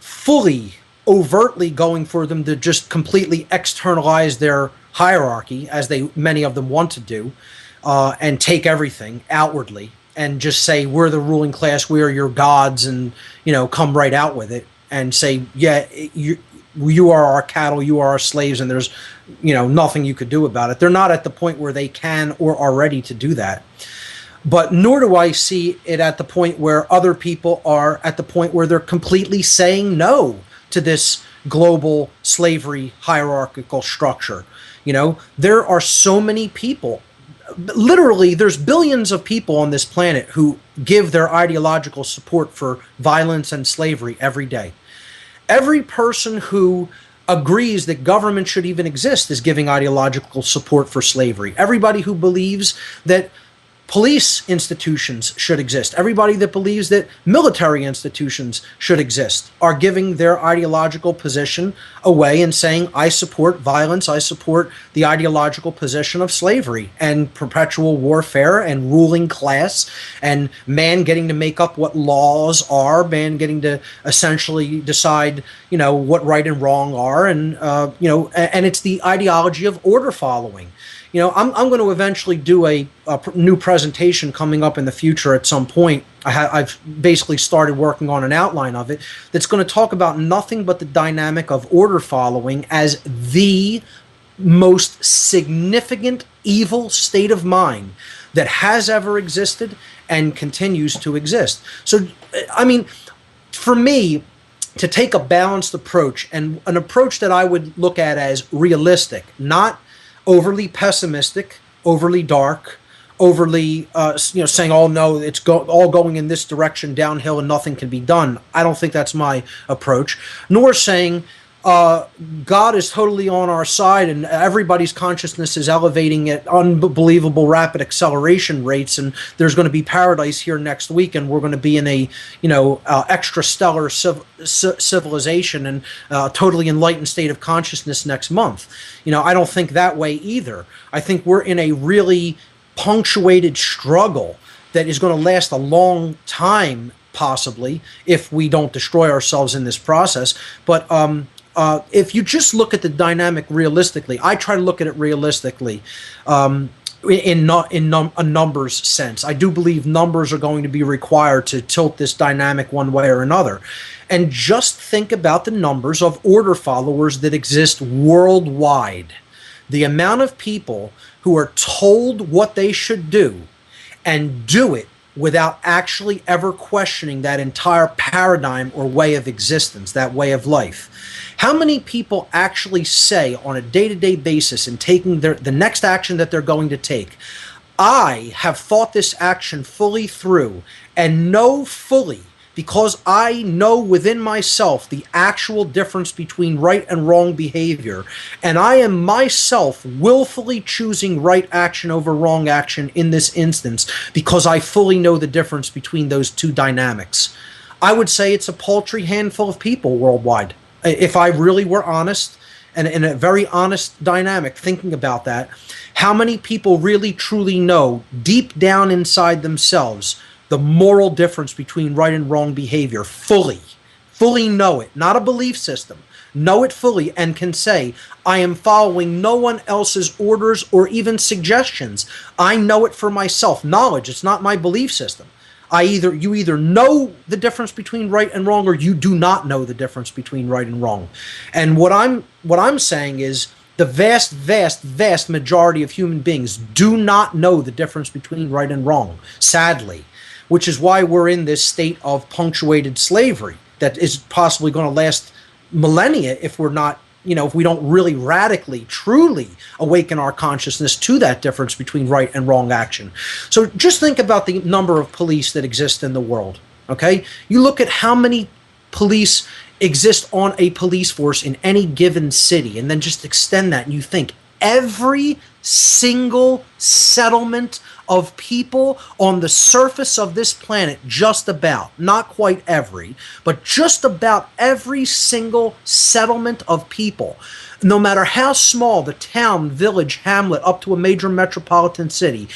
fully, overtly going for them to just completely externalize their hierarchy, as many of them want to do, and take everything outwardly and just say, we're the ruling class, we are your gods, and come right out with it and say, yeah, you are our cattle, you are our slaves, and there's nothing you could do about it. They're not at the point where they can or are ready to do that. But nor do I see it at the point where other people are at the point where they're completely saying no to this global slavery hierarchical structure. There are so many people, literally there's billions of people on this planet who give their ideological support for violence and slavery every day. Every person who agrees that government should even exist is giving ideological support for slavery. Everybody who believes that police institutions should exist, everybody that believes that military institutions should exist, are giving their ideological position away and saying, I support violence, I support the ideological position of slavery and perpetual warfare and ruling class and man getting to make up what laws are, man getting to essentially decide, what right and wrong are, and and it's the ideology of order following. I'm going to eventually do a new presentation coming up in the future at some point. I've basically started working on an outline of it that's going to talk about nothing but the dynamic of order following as the most significant evil state of mind that has ever existed and continues to exist. So, for me, to take a balanced approach, and an approach that I would look at as realistic, not overly pessimistic, overly dark, overly saying, oh no, it's all going in this direction downhill and nothing can be done. I don't think that's my approach. Nor saying God is totally on our side and everybody's consciousness is elevating at unbelievable rapid acceleration rates, and there's going to be paradise here next week, and we're going to be in a extrastellar civilization and totally enlightened state of consciousness next month. I don't think that way either. I think we're in a really punctuated struggle that is going to last a long time, possibly, if we don't destroy ourselves in this process. But if you just look at the dynamic realistically, I try to look at it realistically in a numbers sense. I do believe numbers are going to be required to tilt this dynamic one way or another. And just think about the numbers of order followers that exist worldwide. The amount of people who are told what they should do and do it without actually ever questioning that entire paradigm or way of existence, that way of life. How many people actually say on a day-to-day basis in taking the next action that they're going to take, I have thought this action fully through and know fully, because I know within myself the actual difference between right and wrong behavior, and I am myself willfully choosing right action over wrong action in this instance because I fully know the difference between those two dynamics. I would say it's a paltry handful of people worldwide. If I really were honest and in a very honest dynamic, thinking about that, how many people really truly know deep down inside themselves the moral difference between right and wrong behavior fully know it, not a belief system, know it fully, and can say, I am following no one else's orders or even suggestions. I know it for myself. Knowledge, it's not my belief system. You either know the difference between right and wrong, or you do not know the difference between right and wrong. And what I'm saying is the vast majority of human beings do not know the difference between right and wrong, sadly, which is why we're in this state of punctuated slavery that is possibly going to last millennia if we're not, if we don't really radically, truly awaken our consciousness to that difference between right and wrong action. So just think about the number of police that exist in the world, okay? You look at how many police exist on a police force in any given city, and then just extend that, and you think every single settlement of people on the surface of this planet, just about, not quite every, but just about every single settlement of people, no matter how small the town, village, hamlet, up to a major metropolitan city,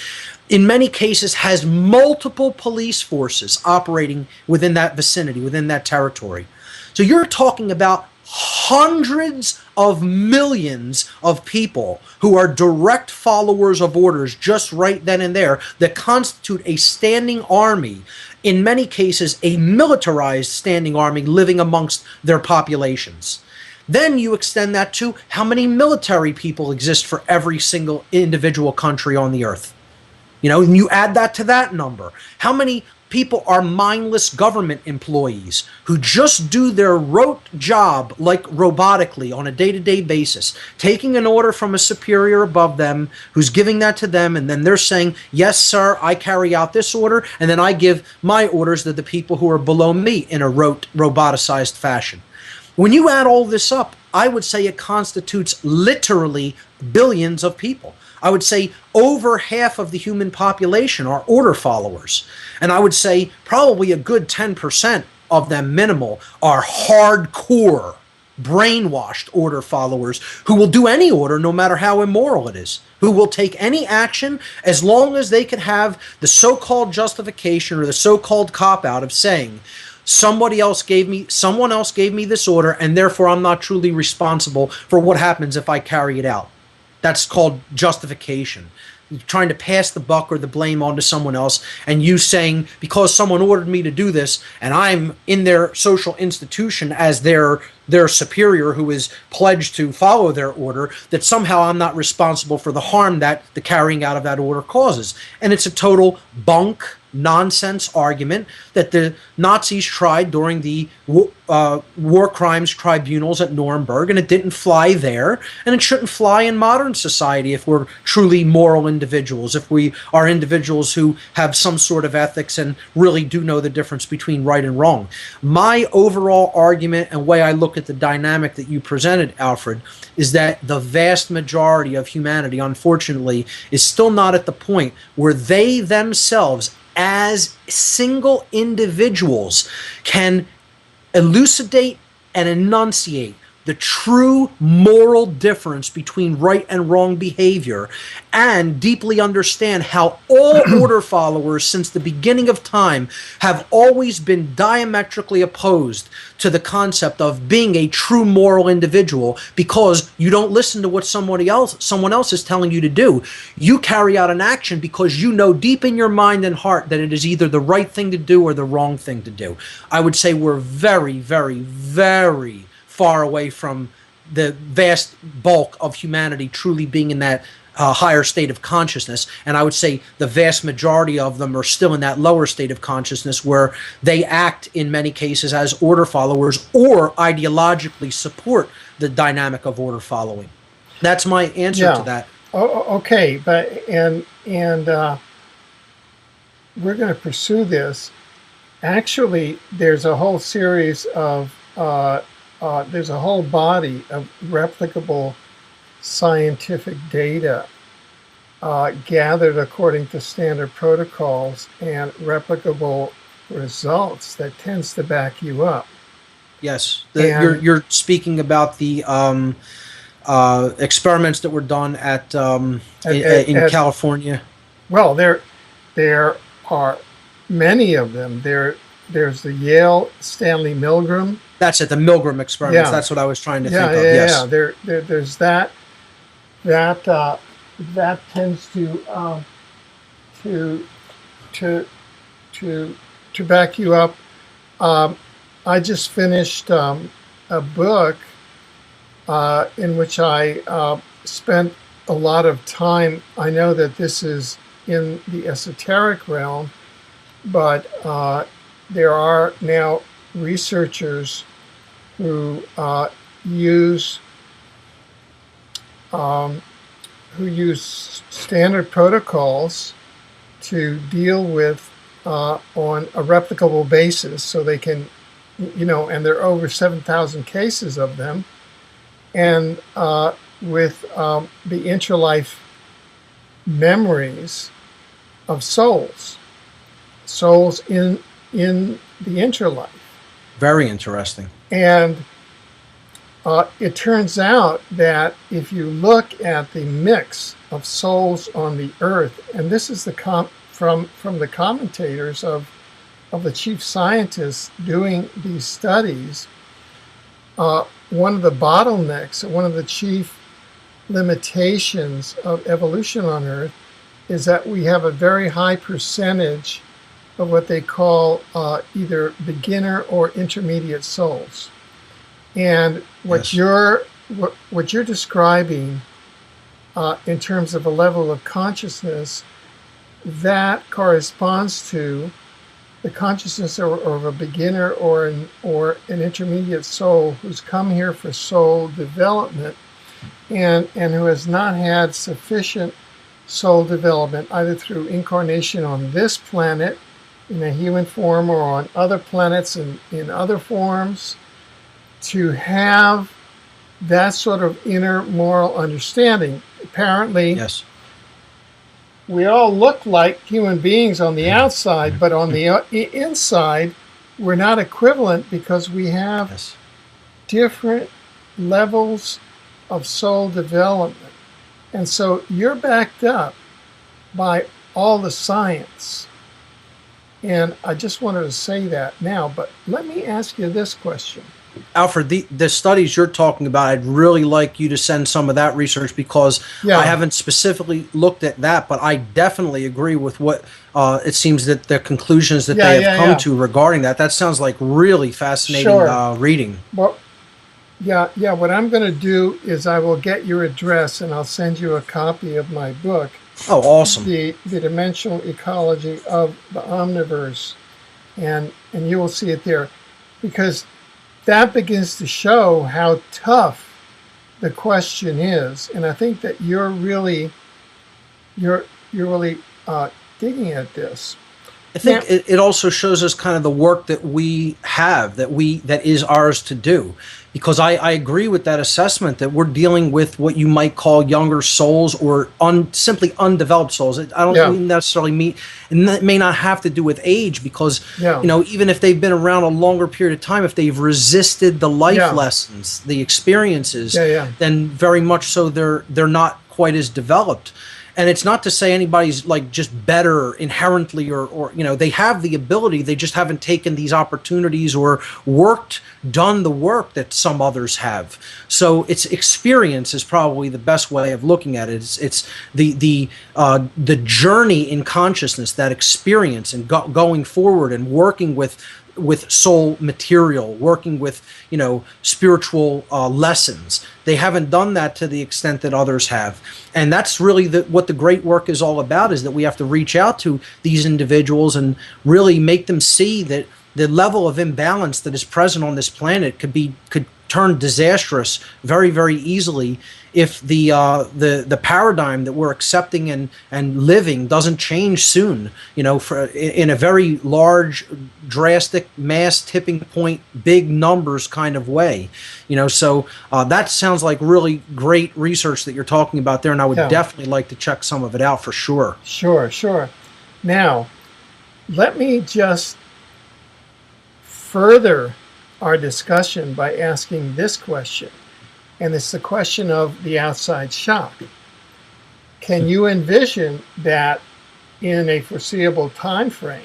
in many cases has multiple police forces operating within that vicinity, within that territory. So you're talking about hundreds of millions of people who are direct followers of orders just right then and there, that constitute a standing army, in many cases a militarized standing army living amongst their populations. Then you extend that to how many military people exist for every single individual country on the earth. And you add that to that number. How many people are mindless government employees who just do their rote job, like robotically, on a day-to-day basis, taking an order from a superior above them who's giving that to them, and then they're saying, yes, sir, I carry out this order, and then I give my orders to the people who are below me in a rote, roboticized fashion. When you add all this up, I would say it constitutes literally billions of people. I would say over half of the human population are order followers. And I would say probably a good 10% of them, minimal, are hardcore, brainwashed order followers who will do any order no matter how immoral it is, who will take any action as long as they can have the so-called justification or the so-called cop-out of saying, someone else gave me this order, and therefore I'm not truly responsible for what happens if I carry it out. That's called justification. You're trying to pass the buck or the blame onto someone else, and you saying, because someone ordered me to do this, and I'm in their social institution as their superior who is pledged to follow their order, that somehow I'm not responsible for the harm that the carrying out of that order causes. And it's a total bunk, nonsense argument that the Nazis tried during the war crimes tribunals at Nuremberg, and it didn't fly there, and it shouldn't fly in modern society if we're truly moral individuals, if we are individuals who have some sort of ethics and really do know the difference between right and wrong. My overall argument and way I look at the dynamic that you presented, Alfred, is that the vast majority of humanity, unfortunately, is still not at the point where they themselves, as single individuals, can elucidate and enunciate the true moral difference between right and wrong behavior, and deeply understand how all order followers since the beginning of time have always been diametrically opposed to the concept of being a true moral individual, because you don't listen to what someone else is telling you to do. You carry out an action because you know deep in your mind and heart that it is either the right thing to do or the wrong thing to do. I would say we're very, very, very far away from the vast bulk of humanity truly being in that higher state of consciousness. And I would say the vast majority of them are still in that lower state of consciousness where they act in many cases as order followers or ideologically support the dynamic of order following. That's my answer to that. Okay, but and we're going to pursue this. Actually, there's a whole series of there's a whole body of replicable scientific data gathered according to standard protocols and replicable results that tends to back you up. Yes, you're speaking about the experiments that were done At, in California. well, there are many of them. There's the Yale Stanley Milgram. That's it, the Milgram experiments. Yeah, That's what I was trying to yeah, think of. yeah, yeah. Yes. There's that that tends to to to back you up. I just finished a book in which I spent a lot of time. I know that this is in the esoteric realm, but there are now researchers who use who use standard protocols to deal with on a replicable basis, so they can, and there are over 7,000 cases of them, and with the interlife memories of souls in the interlife. Very interesting. And it turns out that if you look at the mix of souls on the earth, and this is from the commentators of the chief scientists doing these studies, one of the bottlenecks, one of the chief limitations of evolution on Earth is that we have a very high percentage of what they call either beginner or intermediate souls. And what Yes. what you're describing in terms of a level of consciousness, that corresponds to the consciousness of a beginner or an intermediate soul who's come here for soul development, and who has not had sufficient soul development either through incarnation on this planet in a human form or on other planets in other forms, to have that sort of inner moral understanding. Apparently, Yes. we all look like human beings on the outside, but on the inside, we're not equivalent because we have Yes. different levels of soul development. And so you're backed up by all the science. And I just wanted to say that now, but let me ask you this question. Alfred, the studies you're talking about, I'd really like you to send some of that research, because I Yeah, haven't specifically looked at that, but I definitely agree with what it seems that the conclusions that yeah, they have yeah, come yeah. to regarding that. That sounds like really fascinating Sure. reading. Well, yeah, yeah. What I'm going to do is I will get your address and I'll send you a copy of my book, Oh, awesome. the Dimensional Ecology of the Omniverse, and you will see it there, because that begins to show how tough the question is, and I think that you're really digging at this. I Now, think it also shows us kind of the work that we have, that is ours to do, because I agree with that assessment that we're dealing with what you might call younger souls, or simply undeveloped souls. I yeah, don't necessarily mean, and that may not have to do with age, because yeah, even if they've been around a longer period of time, if they've resisted the life yeah, lessons, the experiences, yeah, yeah, then very much so they're not quite as developed. And it's not to say anybody's like just better inherently, or they have the ability, they just haven't taken these opportunities or done the work that some others have. So it's experience is probably the best way of looking at it. It's the journey in consciousness, that experience, and going forward and working with soul material, working with spiritual lessons. They haven't done that to the extent that others have, and that's really what the great work is all about. Is that we have to reach out to these individuals and really make them see that the level of imbalance that is present on this planet could turn disastrous very, very easily if the paradigm that we're accepting and living doesn't change soon. In a very large, drastic, mass tipping point, big numbers kind of way. So that sounds like really great research that you're talking about there, and I would yeah. definitely like to check some of it out for sure. Sure, sure. Now, let me just further our discussion by asking this question. and it's the question of the outside shock. Can you envision that in a foreseeable time frame,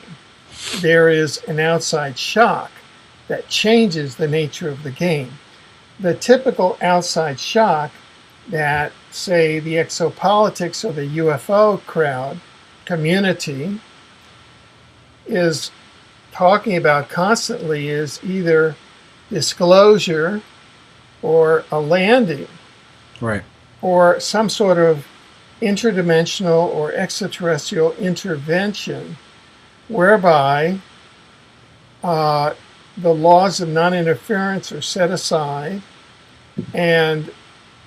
there is an outside shock that changes the nature of the game? The typical outside shock that, say, the exopolitics or the UFO crowd community is talking about constantly is either disclosure or a landing, Right. or some sort of interdimensional or extraterrestrial intervention whereby the laws of non-interference are set aside and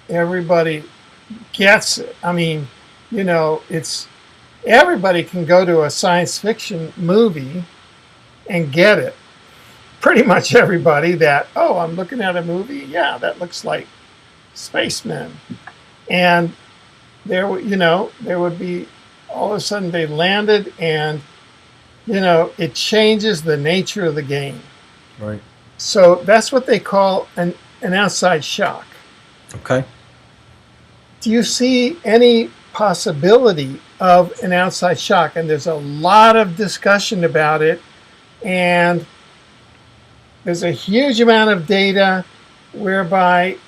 everybody gets it. I mean, you know, it's everybody can go to a science fiction movie and get it. Pretty much everybody that, oh, I'm looking at a movie, yeah, that looks like spacemen. And there would be, all of a sudden they landed and, it changes the nature of the game. Right. So that's what they call an outside shock. Okay. Do you see any possibility of an outside shock? And there's a lot of discussion about it, and there's a huge amount of data whereby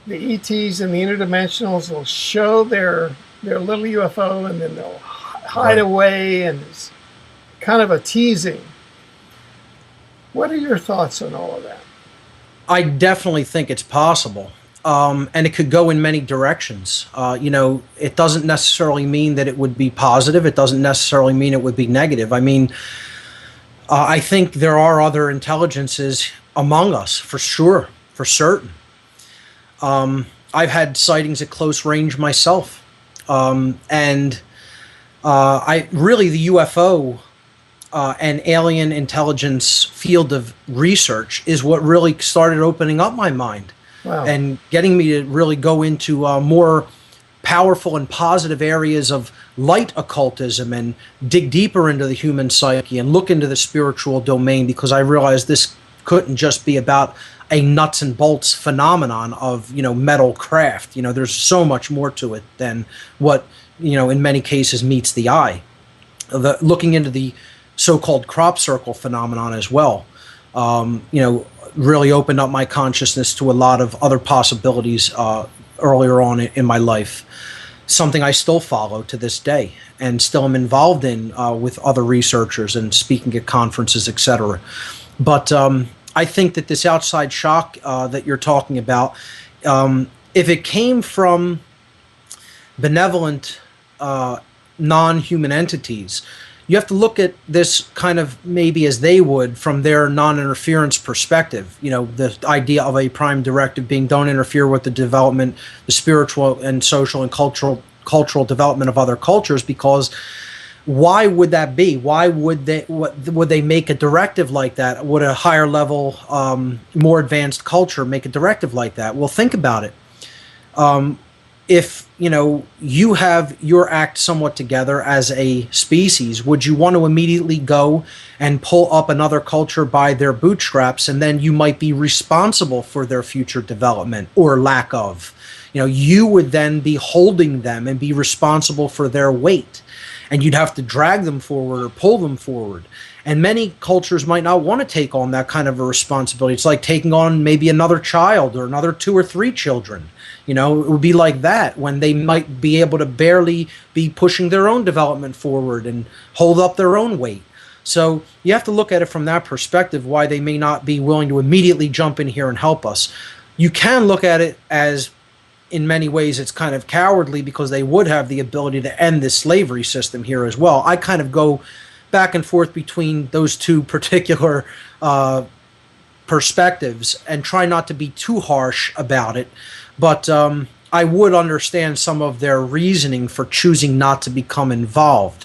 the ETs and the interdimensionals will show their little UFO and then they'll hide away, and it's kind of a teasing. What are your thoughts on all of that? I definitely think it's possible. And it could go in many directions. It doesn't necessarily mean that it would be positive. It doesn't necessarily mean it would be negative. I mean, I think there are other intelligences among us, for sure, for certain. I've had sightings at close range myself. The UFO and alien intelligence field of research is what really started opening up my mind. Wow. And getting me to really go into more powerful and positive areas of light occultism and dig deeper into the human psyche and look into the spiritual domain, because I realized this couldn't just be about a nuts and bolts phenomenon of, metal craft. There's so much more to it than what, in many cases meets the eye. Looking into the so-called crop circle phenomenon as well, really opened up my consciousness to a lot of other possibilities earlier on in my life. Something I still follow to this day and still am involved in with other researchers and speaking at conferences, etc. But I think that this outside shock that you're talking about, if it came from benevolent non-human entities, you have to look at this kind of maybe as they would from their non-interference perspective. The idea of a prime directive being don't interfere with the development, the spiritual and social and cultural development of other cultures, because why would that be? Why would they make a directive like that? Would a higher level, more advanced culture make a directive like that? Well, think about it. If you have your act somewhat together as a species, would you want to immediately go and pull up another culture by their bootstraps, and then you might be responsible for their future development or lack of? You would then be holding them and be responsible for their weight, and you'd have to drag them forward or pull them forward. And many cultures might not want to take on that kind of a responsibility. It's like taking on maybe another child or another 2 or 3 children. It would be like that when they might be able to barely be pushing their own development forward and hold up their own weight. So you have to look at it from that perspective, why they may not be willing to immediately jump in here and help us. You can look at it as, in many ways, it's kind of cowardly, because they would have the ability to end this slavery system here as well. I kind of go back and forth between those two particular perspectives and try not to be too harsh about it. But I would understand some of their reasoning for choosing not to become involved.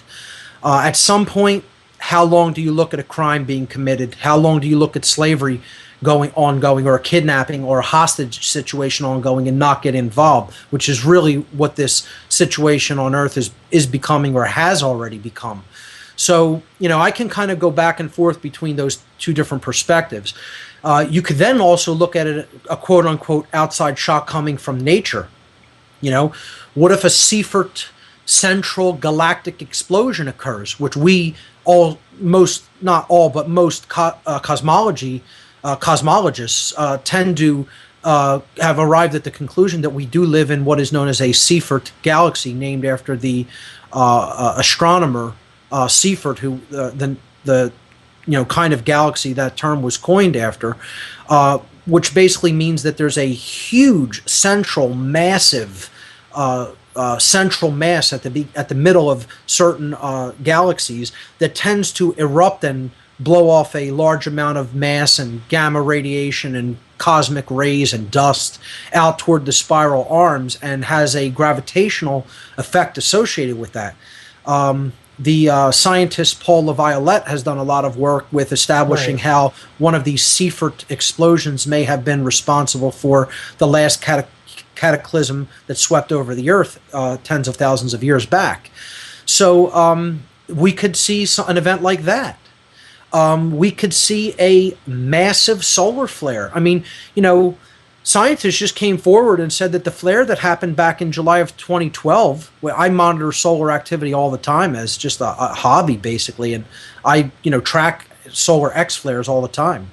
At some point, how long do you look at a crime being committed? How long do you look at slavery ongoing, or a kidnapping or a hostage situation ongoing, and not get involved, which is really what this situation on Earth is becoming, or has already become. So, I can kind of go back and forth between those two different perspectives. You could then also look at it, a quote unquote outside shock coming from nature. What if a Seifert central galactic explosion occurs, which we all, most, not all, but most cosmologists tend to have arrived at the conclusion that we do live in what is known as a Seifert galaxy, named after the astronomer Seifert, who the kind of galaxy that term was coined after, which basically means that there's a huge central, massive central mass at the middle of certain galaxies that tends to erupt and blow off a large amount of mass and gamma radiation and cosmic rays and dust out toward the spiral arms, and has a gravitational effect associated with that. The scientist Paul LaViolette has done a lot of work with establishing how one of these Seifert explosions may have been responsible for the last cataclysm that swept over the Earth tens of thousands of years back. So we could see an event like that. We could see a massive solar flare. I mean, scientists just came forward and said that the flare that happened back in July of 2012, where I monitor solar activity all the time as just a hobby, basically, and I, track solar X flares all the time.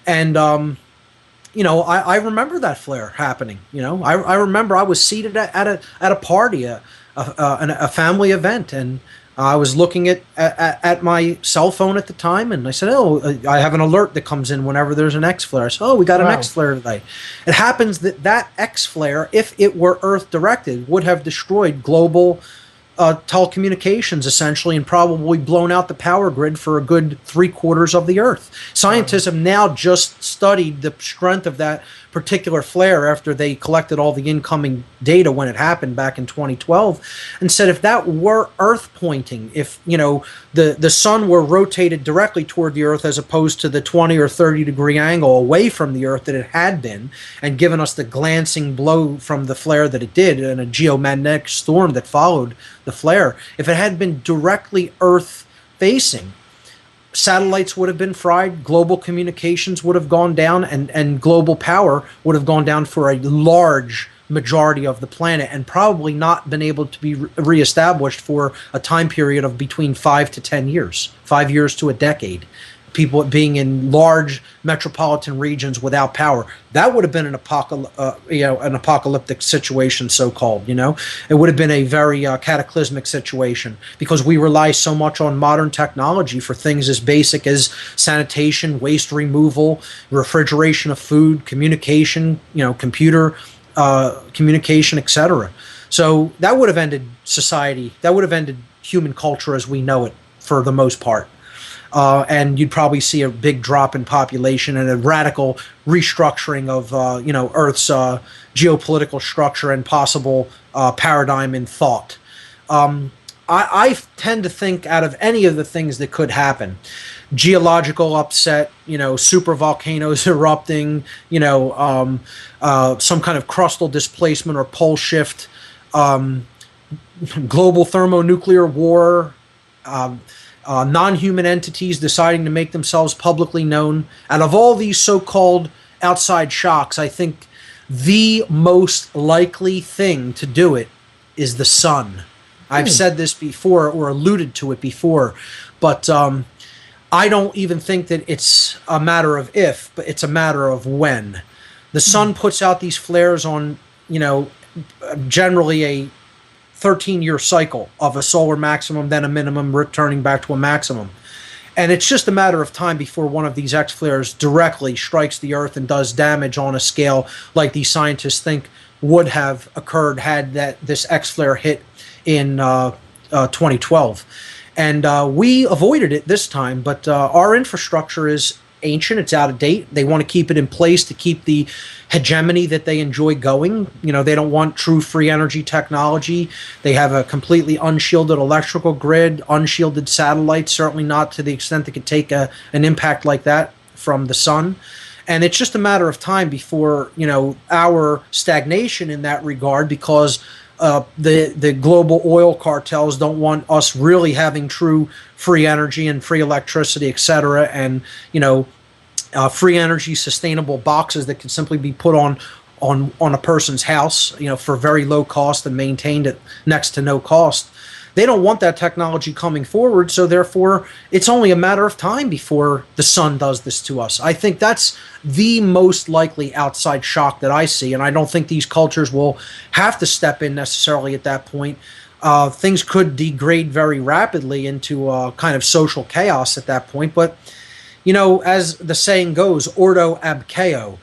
And, I remember that flare happening. I remember I was seated at a party, a family event, and I was looking at my cell phone at the time, and I said, I have an alert that comes in whenever there's an X flare. I said, we got an X flare today. It happens that X flare, if it were Earth directed, would have destroyed global telecommunications, essentially, and probably blown out the power grid for a good 3/4 of the Earth. Scientists have now just studied the strength of that particular flare after they collected all the incoming data when it happened back in 2012, and said if that were Earth pointing, if the sun were rotated directly toward the Earth as opposed to the 20 or 30 degree angle away from the Earth that it had been, and given us the glancing blow from the flare that it did, and a geomagnetic storm that followed the flare, if it had been directly Earth facing, satellites would have been fried, global communications would have gone down, and global power would have gone down for a large majority of the planet, and probably not been able to be reestablished for a time period of between 5 to 10 years, 5 years to a decade. People being in large metropolitan regions without power, that would have been an apocalyptic situation, so-called. It would have been a very cataclysmic situation, because we rely so much on modern technology for things as basic as sanitation, waste removal, refrigeration of food, communication, computer communication, etc. So that would have ended society. That would have ended human culture as we know it for the most part. And you'd probably see a big drop in population and a radical restructuring of Earth's geopolitical structure and possible paradigm in thought. I tend to think, out of any of the things that could happen, geological upset, super volcanoes erupting, some kind of crustal displacement or pole shift, global thermonuclear war, non-human entities deciding to make themselves publicly known. Out of all these so-called outside shocks, I think the most likely thing to do it is the sun. I've said this before, or alluded to it before, but I don't even think that it's a matter of if, but it's a matter of when. The sun puts out these flares on, generally a 13-year cycle of a solar maximum, then a minimum, returning back to a maximum. And it's just a matter of time before one of these X flares directly strikes the Earth and does damage on a scale like these scientists think would have occurred had this X flare hit in 2012. And we avoided it this time, but our infrastructure is ancient, it's out of date. They want to keep it in place to keep the hegemony that they enjoy going. They don't want true free energy technology. They have a completely unshielded electrical grid, unshielded satellites, certainly not to the extent that could take an impact like that from the sun. And it's just a matter of time before, our stagnation in that regard, because The global oil cartels don't want us really having true free energy and free electricity, etc. And free energy sustainable boxes that can simply be put on a person's house, for very low cost and maintained at next to no cost. They don't want that technology coming forward, so therefore it's only a matter of time before the sun does this to us. I think that's the most likely outside shock that I see, and I don't think these cultures will have to step in necessarily at that point. Things could degrade very rapidly into kind of social chaos at that point, but as the saying goes, ordo ab chaos.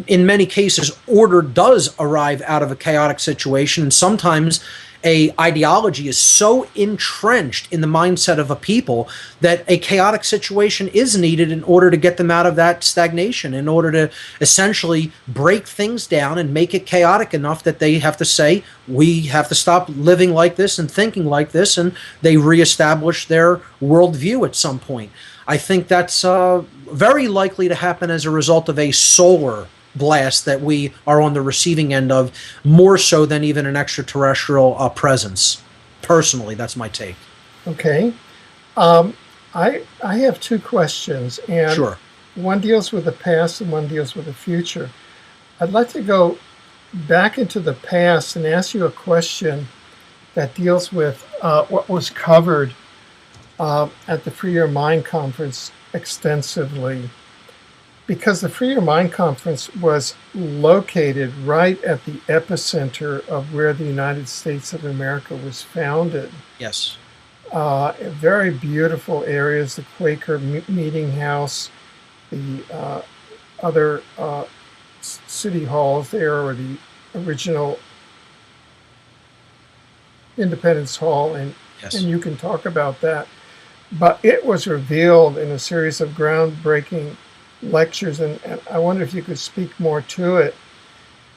In many cases, order does arrive out of a chaotic situation, and sometimes a ideology is so entrenched in the mindset of a people that a chaotic situation is needed in order to get them out of that stagnation, in order to essentially break things down and make it chaotic enough that they have to say, we have to stop living like this and thinking like this, and they reestablish their worldview at some point. I think that's very likely to happen as a result of a solar blast that we are on the receiving end of, more so than even an extraterrestrial presence. Personally, that's my take. Okay. I have two questions, and Sure. one deals with the past and one deals with the future. I'd like to go back into the past and ask you a question that deals with what was covered at the Free Your Mind Conference extensively, because the Free Your Mind Conference was located right at the epicenter of where the United States of America was founded. Yes. Very beautiful areas, the Quaker Meeting House, the other city halls there, or the original Independence Hall, and Yes. you can talk about that. But it was revealed in a series of groundbreaking lectures, and I wonder if you could speak more to it,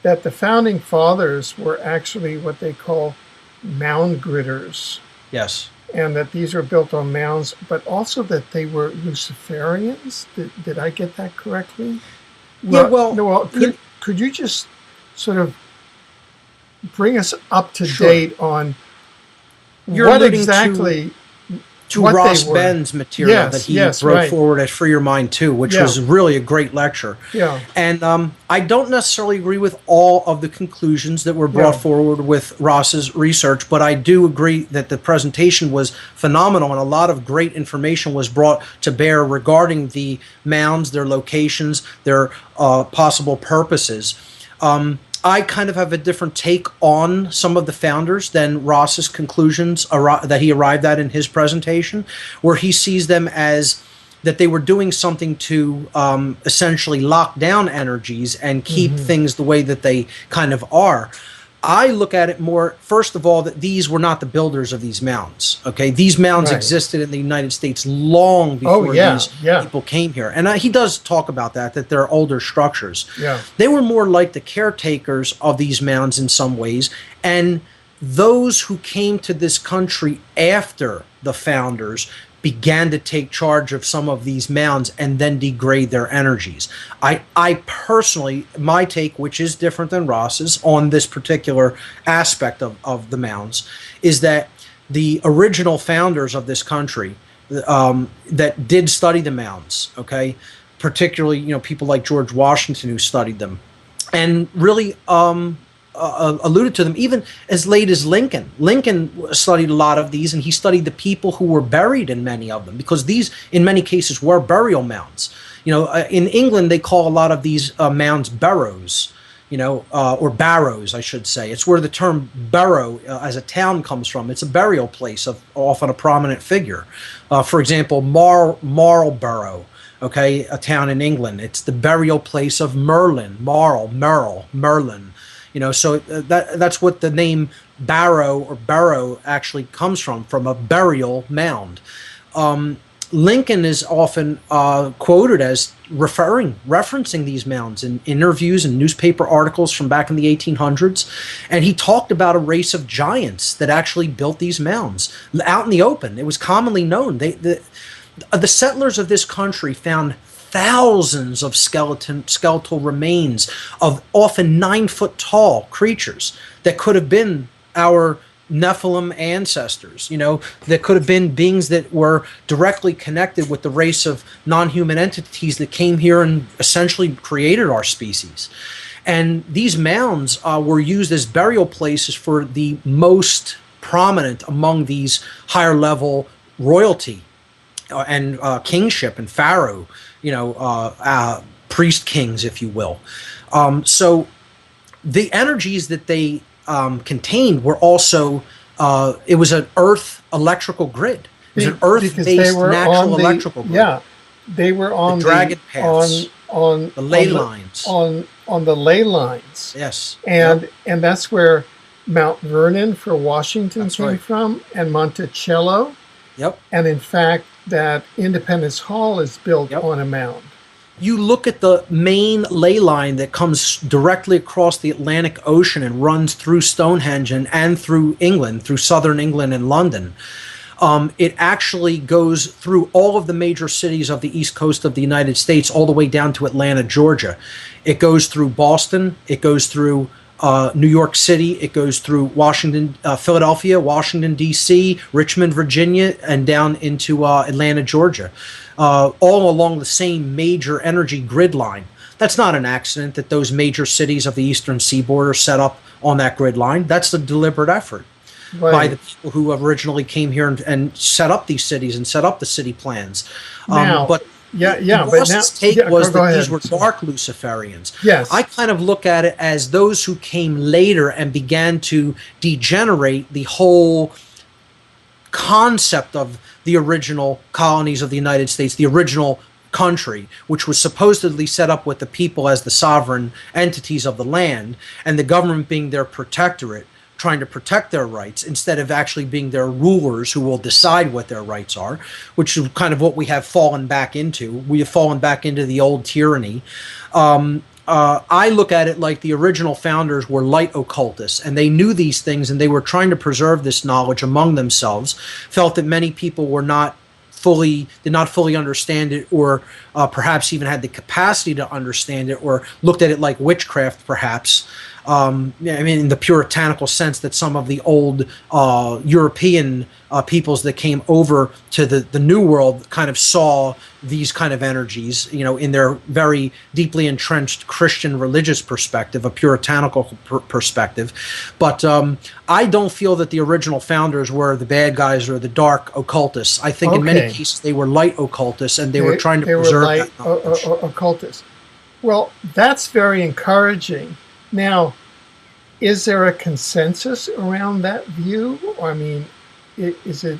that the founding fathers were actually what they call mound gritters, Yes. and that these were built on mounds, but also that they were Luciferians. Did I get that correctly? Yeah, well, No, well, could you just sort of bring us up to Sure. date on You're what alluding exactly to what Ross they were? Ben's material Yes, that he yes, brought right. forward at Free Your Mind too, which Yeah. was really a great lecture. Yeah. And I don't necessarily agree with all of the conclusions that were brought Yeah. forward with Ross's research, but I do agree that the presentation was phenomenal, and a lot of great information was brought to bear regarding the mounds, their locations, their possible purposes. I kind of have a different take on some of the founders than Ross's conclusions that he arrived at in his presentation, where he sees them as that they were doing something to essentially lock down energies and keep things the way that they kind of are. I look at it more, first of all, that these were not the builders of these mounds. Okay, these mounds Right. existed in the United States long before these yeah. people came here, and he does talk about that they're older structures. Yeah. They were more like the caretakers of these mounds in some ways, and those who came to this country after the founders began to take charge of some of these mounds and then degrade their energies. I personally, my take, which is different than Ross's on this particular aspect of the mounds, is that the original founders of this country that did study the mounds, okay, particularly people like George Washington who studied them, and really alluded to them even as late as Lincoln. Lincoln studied a lot of these, and he studied the people who were buried in many of them, because these, in many cases, were burial mounds. In England, they call a lot of these mounds barrows, or barrows, I should say. It's where the term barrow as a town comes from. It's a burial place of often a prominent figure. For example, Marlborough, okay, a town in England. It's the burial place of Merlin, Merlin. So that's what the name barrow or barrow actually comes from a burial mound. Lincoln is often quoted as referencing these mounds in interviews and newspaper articles from back in the 1800s, and he talked about a race of giants that actually built these mounds out in the open. It was commonly known. The settlers of this country found thousands of skeletal remains of often 9-foot tall creatures that could have been our Nephilim ancestors, that could have been beings that were directly connected with the race of non-human entities that came here and essentially created our species. And these mounds were used as burial places for the most prominent among these higher level royalty and kingship and pharaoh, priest kings, if you will. So the energies that they contained were also, it was an earth electrical grid. It was an earth-based natural electrical grid. Yeah, they were on the dragon paths, on the ley lines. On the ley lines. Yes. And that's where Mount Vernon for Washington came from, and Monticello. Yep. And in fact, that Independence Hall is built on a mound. You look at the main ley line that comes directly across the Atlantic Ocean and runs through Stonehenge and through England, through southern England and London. It actually goes through all of the major cities of the east coast of the United States, all the way down to Atlanta, Georgia. It goes through Boston. It goes through New York City. It goes through Philadelphia, Washington, D.C., Richmond, Virginia, and down into Atlanta, Georgia, all along the same major energy grid line. That's not an accident that those major cities of the eastern seaboard are set up on that grid line. That's a deliberate effort by the people who originally came here and set up these cities and set up the city plans. But Ross's take was that these were dark Luciferians. Yes. I kind of look at it as those who came later and began to degenerate the whole concept of the original colonies of the United States, the original country, which was supposedly set up with the people as the sovereign entities of the land, and the government being their protectorate, trying to protect their rights instead of actually being their rulers who will decide what their rights are, which is kind of what we have fallen back into. We have fallen back into the old tyranny. I look at it like the original founders were light occultists, and they knew these things, and they were trying to preserve this knowledge among themselves, felt that many people did not fully understand it, or perhaps even had the capacity to understand it, or looked at it like witchcraft, perhaps. In the puritanical sense that some of the old European peoples that came over to the New World kind of saw these kind of energies, in their very deeply entrenched Christian religious perspective, a puritanical perspective. But I don't feel that the original founders were the bad guys or the dark occultists. I think in many cases they were light occultists, and they were trying to preserve that knowledge. Occultists. Well, that's very encouraging. Now, is there a consensus around that view? I mean, is it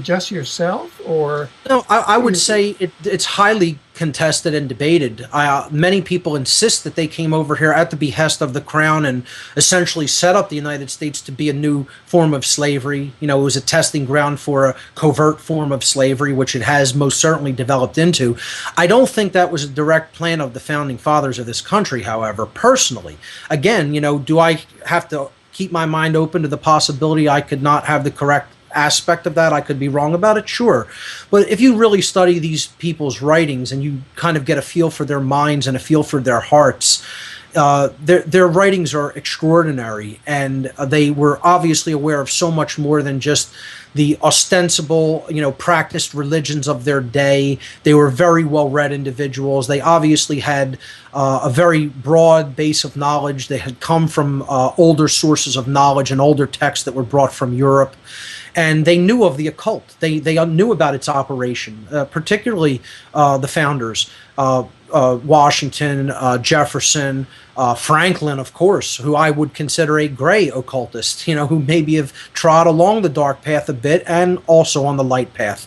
just yourself, or? No, I would say it's highly contested and debated. Many people insist that they came over here at the behest of the crown and essentially set up the United States to be a new form of slavery. It was a testing ground for a covert form of slavery, which it has most certainly developed into. I don't think that was a direct plan of the founding fathers of this country, however, personally. Again, do I have to keep my mind open to the possibility I could not have the correct aspect of that? I could be wrong about it, sure. But if you really study these people's writings and you kind of get a feel for their minds and a feel for their hearts, their writings are extraordinary, and they were obviously aware of so much more than just the ostensible, practiced religions of their day. They were very well-read individuals. They obviously had a very broad base of knowledge. They had come from older sources of knowledge and older texts that were brought from Europe. And they knew of the occult. They knew about its operation, particularly the founders, Washington, Jefferson, Franklin, of course, who I would consider a gray occultist, who maybe have trod along the dark path a bit and also on the light path.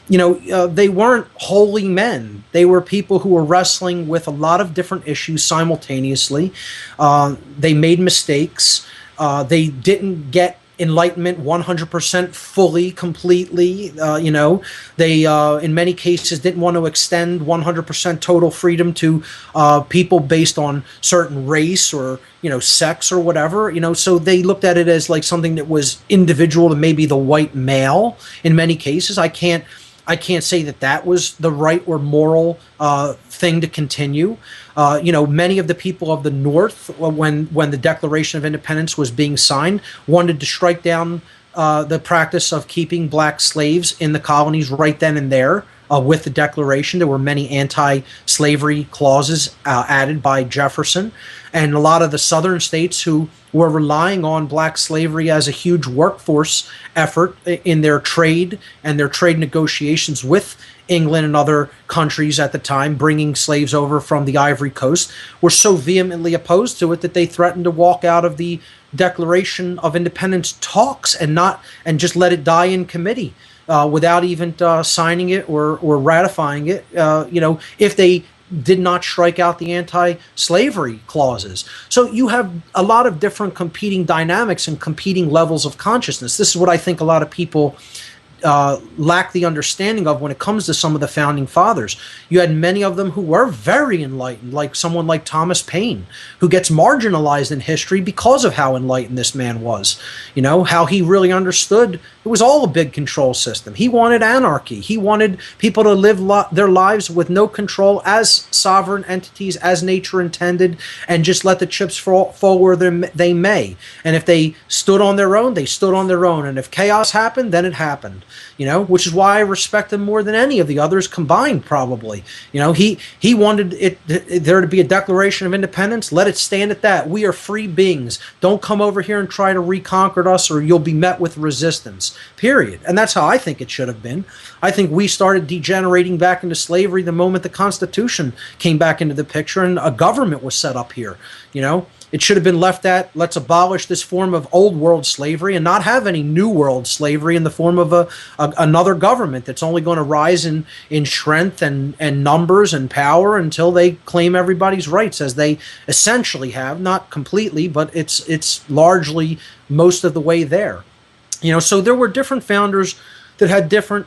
They weren't holy men. They were people who were wrestling with a lot of different issues simultaneously. They made mistakes. They didn't get enlightenment 100% fully, completely. They in many cases didn't want to extend 100% total freedom to people based on certain race or sex or whatever. So they looked at it as like something that was individual to maybe the white male. In many cases, I can't I can't say that that was the right or moral thing to continue. Many of the people of the North, when the Declaration of Independence was being signed, wanted to strike down the practice of keeping black slaves in the colonies right then and there. With the Declaration, there were many anti-slavery clauses added by Jefferson, and a lot of the southern states who were relying on black slavery as a huge workforce effort in their trade and their trade negotiations with England and other countries at the time, bringing slaves over from the Ivory Coast, were so vehemently opposed to it that they threatened to walk out of the Declaration of Independence talks and just let it die in committee. Without even signing it or ratifying it, if they did not strike out the anti-slavery clauses. So you have a lot of different competing dynamics and competing levels of consciousness. This is what I think a lot of people lack the understanding of when it comes to some of the founding fathers. You had many of them who were very enlightened, like someone like Thomas Paine, who gets marginalized in history because of how enlightened this man was. How he really understood it was all a big control system. He wanted anarchy. He wanted people to live their lives with no control, as sovereign entities, as nature intended, and just let the chips fall where they may. And if they stood on their own, they stood on their own. And if chaos happened, then it happened. Which is why I respect him more than any of the others combined, probably. He wanted there to be a Declaration of Independence. Let it stand at that. We are free beings. Don't come over here and try to reconquer us, or you'll be met with resistance. Period. And that's how I think it should have been. I think we started degenerating back into slavery the moment the Constitution came back into the picture and a government was set up here. It should have been left at, let's abolish this form of old world slavery and not have any new world slavery in the form of another government that's only going to rise in strength and numbers and power until they claim everybody's rights, as they essentially have. Not completely, but it's largely most of the way there. So there were different founders that had different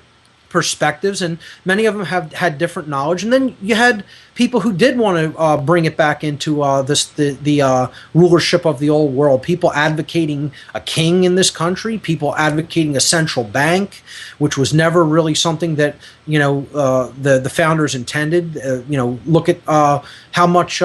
perspectives, and many of them have had different knowledge. And then you had people who did want to bring it back into the rulership of the old world. People advocating a king in this country. People advocating a central bank, which was never really something that the founders intended. Look at how much.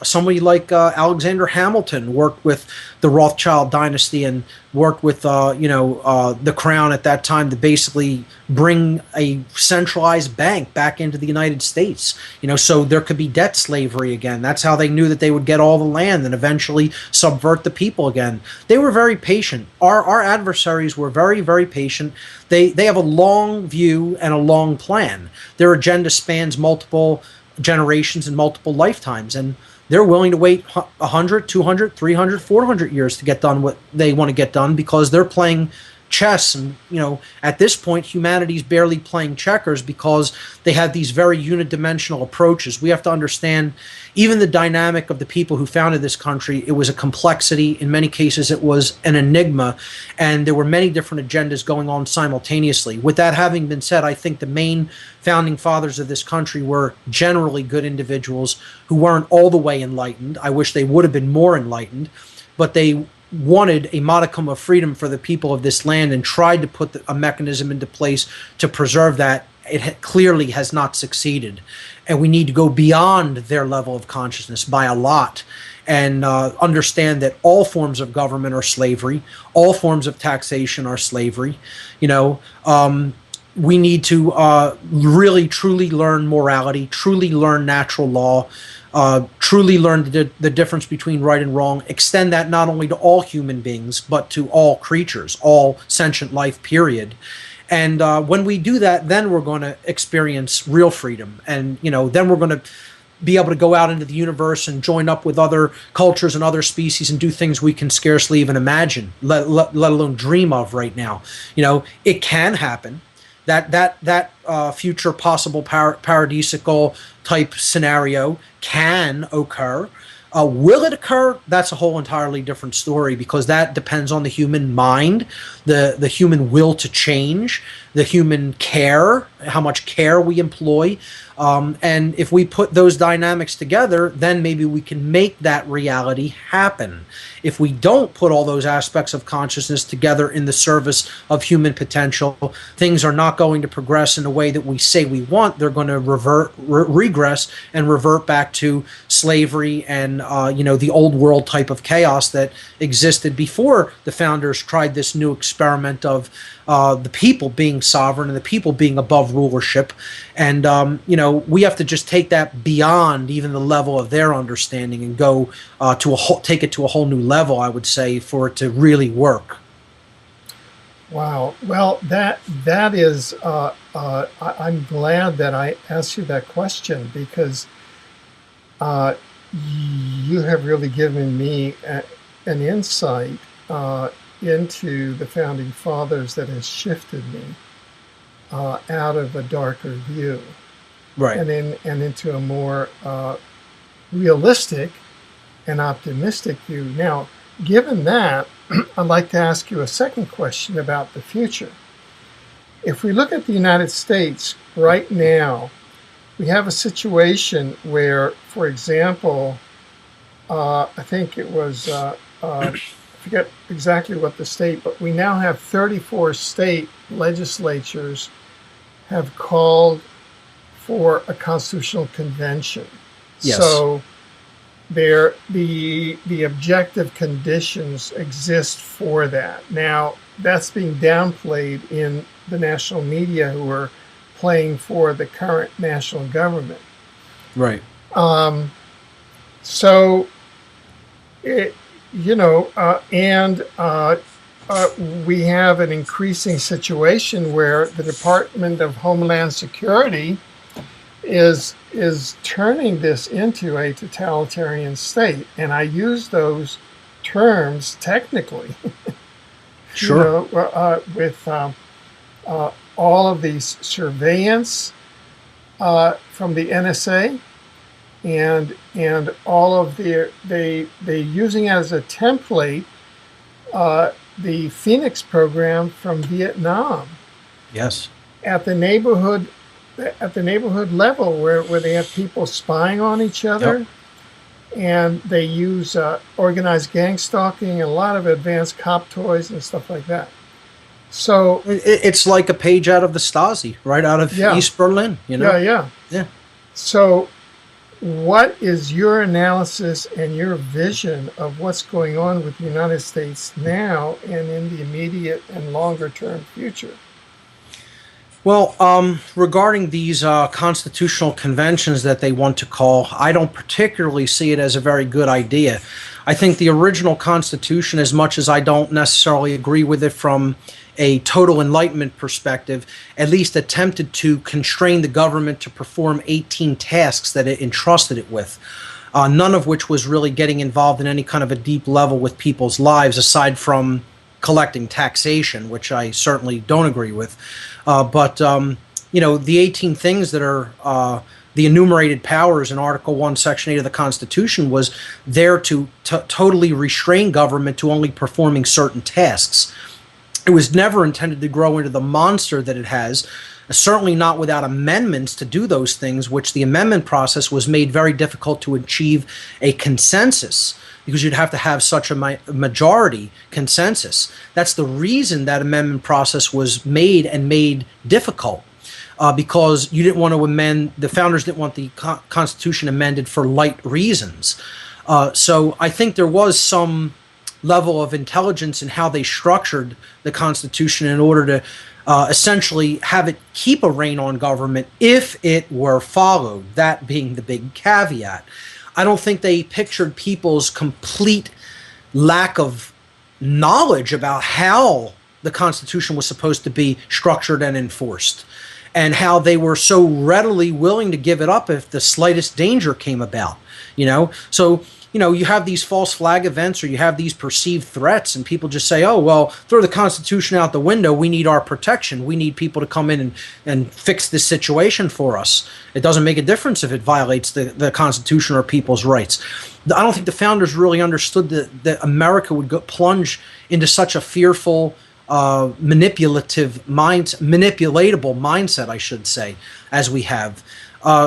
Somebody like Alexander Hamilton worked with the Rothschild dynasty and worked with the crown at that time to basically bring a centralized bank back into the United States. So there could be debt slavery again. That's how they knew that they would get all the land and eventually subvert the people again. They were very patient. Our adversaries were very, very patient. They have a long view and a long plan. Their agenda spans multiple generations and multiple lifetimes, and they're willing to wait 100, 200, 300, 400 years to get done what they want to get done, because they're playing chess. And, at this point, humanity's barely playing checkers because they have these very unidimensional approaches. We have to understand even the dynamic of the people who founded this country. It was a complexity. In many cases, it was an enigma, and there were many different agendas going on simultaneously. With that having been said, I think the main founding fathers of this country were generally good individuals who weren't all the way enlightened. I wish they would have been more enlightened, but they wanted a modicum of freedom for the people of this land and tried to put a mechanism into place to preserve that. It clearly has not succeeded, and we need to go beyond their level of consciousness by a lot and understand that all forms of government are slavery, all forms of taxation are slavery. We need to really truly learn morality, truly learn natural law, truly learn the difference between right and wrong, extend that not only to all human beings, but to all creatures, all sentient life, period. And when we do that, then we're going to experience real freedom. And, then we're going to be able to go out into the universe and join up with other cultures and other species and do things we can scarcely even imagine, let alone dream of right now. It can happen. That future possible paradisical type scenario can occur. Will it occur? That's a whole entirely different story, because that depends on the human mind, the human will to change, the human care, how much care we employ. And if we put those dynamics together, then maybe we can make that reality happen. If we don't put all those aspects of consciousness together in the service of human potential, things are not going to progress in the way that we say we want. They're going to regress and revert back to slavery and the old world type of chaos that existed before the founders tried this new experiment of the people being sovereign and the people being above rulership. And we have to just take that beyond even the level of their understanding and go take it to a whole new level, I would say, for it to really work. Wow. Well, that is. I'm glad that I asked you that question, because you have really given me an insight into the founding fathers that has shifted me out of a darker view, right, and into a more realistic and optimistic view. Now, given that, I'd like to ask you a second question about the future. If we look at the United States right now, we have a situation where, for example, I think it was, I forget exactly what the state, but we now have 34 state legislatures have called for a constitutional convention. Yes. So the objective conditions exist for that. Now, that's being downplayed in the national media, who are playing for the current national government. Right. So, we have an increasing situation where the Department of Homeland Security is turning this into a totalitarian state, and I use those terms technically. Sure. With all of these surveillance from the NSA, and all of they using as a template the Phoenix program from Vietnam. Yes. At the neighborhood level, where they have people spying on each other. Yep. And they use organized gang stalking and a lot of advanced cop toys and stuff like that. So it's like a page out of the Stasi, right out of East Berlin. Yeah. So what is your analysis and your vision of what's going on with the United States now and in the immediate and longer term future? Well, regarding these constitutional conventions that they want to call, I don't particularly see it as a very good idea. I think the original Constitution, as much as I don't necessarily agree with it from a total enlightenment perspective, at least attempted to constrain the government to perform 18 tasks that it entrusted it with, none of which was really getting involved in any kind of a deep level with people's lives, aside from collecting taxation, which I certainly don't agree with. But the 18 things that are the enumerated powers in Article 1, Section 8 of the Constitution was there to totally restrain government to only performing certain tasks. It was never intended to grow into the monster that it has, certainly not without amendments to do those things, which the amendment process was made very difficult to achieve a consensus, because you'd have to have such a majority consensus. That's the reason that amendment process was made difficult, because you didn't want to amend, the founders didn't want the Constitution amended for light reasons. So I think there was some level of intelligence in how they structured the Constitution in order to essentially have it keep a rein on government if it were followed, that being the big caveat. I don't think they pictured people's complete lack of knowledge about how the Constitution was supposed to be structured and enforced, and how they were so readily willing to give it up if the slightest danger came about. So you have these false flag events, or you have these perceived threats, and people just say, oh, well, throw the Constitution out the window. We need our protection. We need people to come in and fix this situation for us. It doesn't make a difference if it violates the Constitution or people's rights. I don't think the founders really understood that America would plunge into such a fearful manipulatable mindset, I should say, as we have.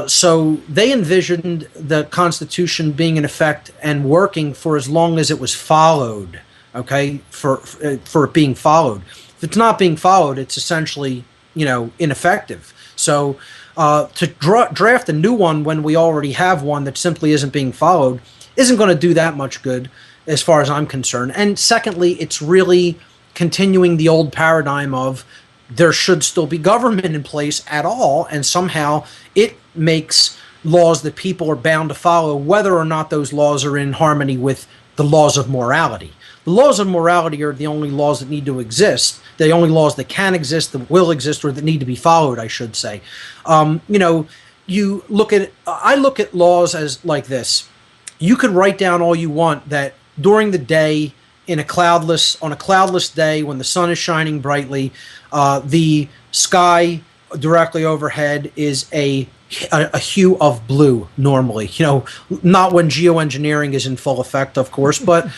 So they envisioned the Constitution being in effect and working for as long as it was followed. Okay, for it being followed. If it's not being followed, it's essentially ineffective. So to draft a new one when we already have one that simply isn't being followed isn't going to do that much good, as far as I'm concerned. And secondly, it's really continuing the old paradigm of there should still be government in place at all, and somehow it makes laws that people are bound to follow, whether or not those laws are in harmony with the laws of morality. The laws of morality are the only laws that need to exist, the only laws that can exist, that will exist, or that need to be followed, I should say. You look at, I look at laws as like this. You could write down all you want that during the day, on a cloudless day when the sun is shining brightly, the sky directly overhead is a hue of blue normally. Not when geoengineering is in full effect, of course, but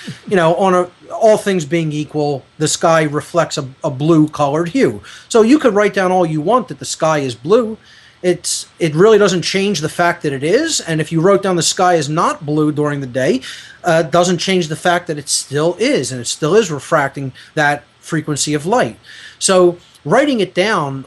all things being equal, the sky reflects a blue colored hue. So you could write down all you want that the sky is blue. It really doesn't change the fact that it is, and if you wrote down the sky is not blue during the day, it doesn't change the fact that it still is, and it still is refracting that frequency of light. So writing it down,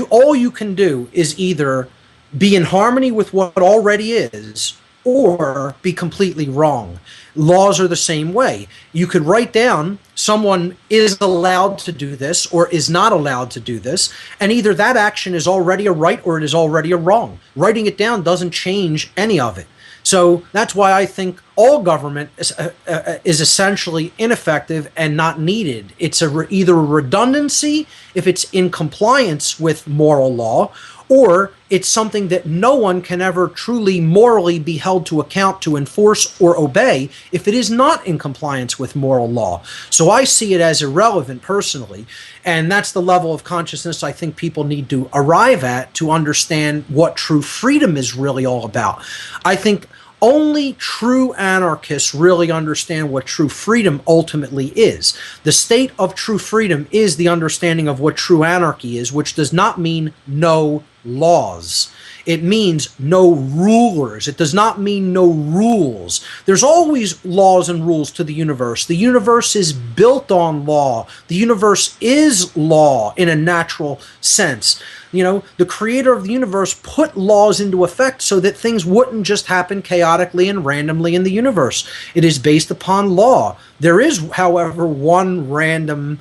all you can do is either be in harmony with what already is, or be completely wrong. Laws are the same way. You could write down someone is allowed to do this or is not allowed to do this, and either that action is already a right or it is already a wrong. Writing it down doesn't change any of it. So that's why I think all government is essentially ineffective and not needed. It's either a redundancy if it's in compliance with moral law, or it's something that no one can ever truly morally be held to account to enforce or obey if it is not in compliance with moral law. So I see it as irrelevant personally, and that's the level of consciousness I think people need to arrive at to understand what true freedom is really all about. I think only true anarchists really understand what true freedom ultimately is. The state of true freedom is the understanding of what true anarchy is, which does not mean no laws. It means no rulers. It does not mean no rules. There's always laws and rules to the universe. The universe is built on law. The universe is law in a natural sense. The creator of the universe put laws into effect so that things wouldn't just happen chaotically and randomly in the universe. It is based upon law. There is, however, one random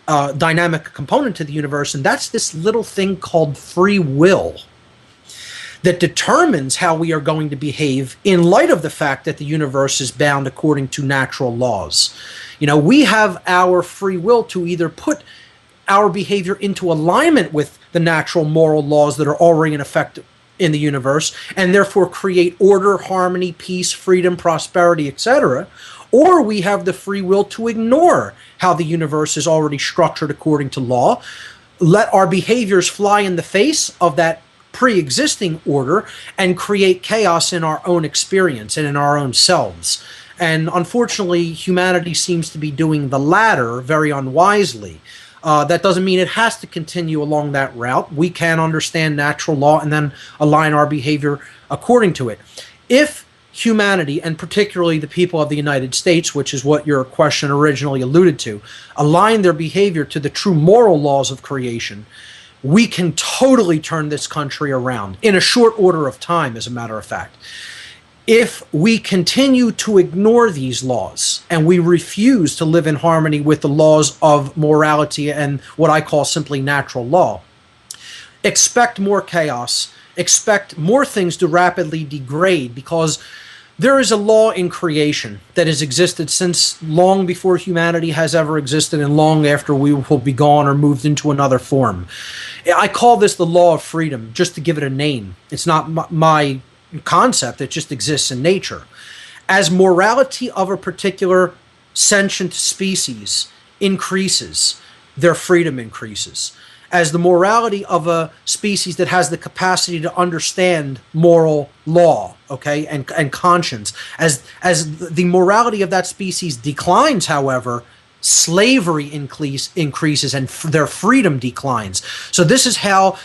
dynamic component to the universe, and that's this little thing called free will that determines how we are going to behave in light of the fact that the universe is bound according to natural laws. We have our free will to either put our behavior into alignment with the natural moral laws that are already in effect in the universe, and therefore create order, harmony, peace, freedom, prosperity, etc., or we have the free will to ignore how the universe is already structured according to law, let our behaviors fly in the face of that pre-existing order, and create chaos in our own experience and in our own selves. And unfortunately, humanity seems to be doing the latter very unwisely. That doesn't mean it has to continue along that route. We can understand natural law and then align our behavior according to it. If humanity, and particularly the people of the United States, which is what your question originally alluded to, align their behavior to the true moral laws of creation, we can totally turn this country around in a short order of time, as a matter of fact. If we continue to ignore these laws and we refuse to live in harmony with the laws of morality and what I call simply natural law, expect more chaos, expect more things to rapidly degrade, because there is a law in creation that has existed since long before humanity has ever existed and long after we will be gone or moved into another form. I call this the law of freedom, just to give it a name. It's not my concept, it just exists in nature. As morality of a particular sentient species increases, their freedom increases. As the morality of a species that has the capacity to understand moral law, okay, and conscience, as the morality of that species declines, however, slavery increases and their freedom declines. So this is how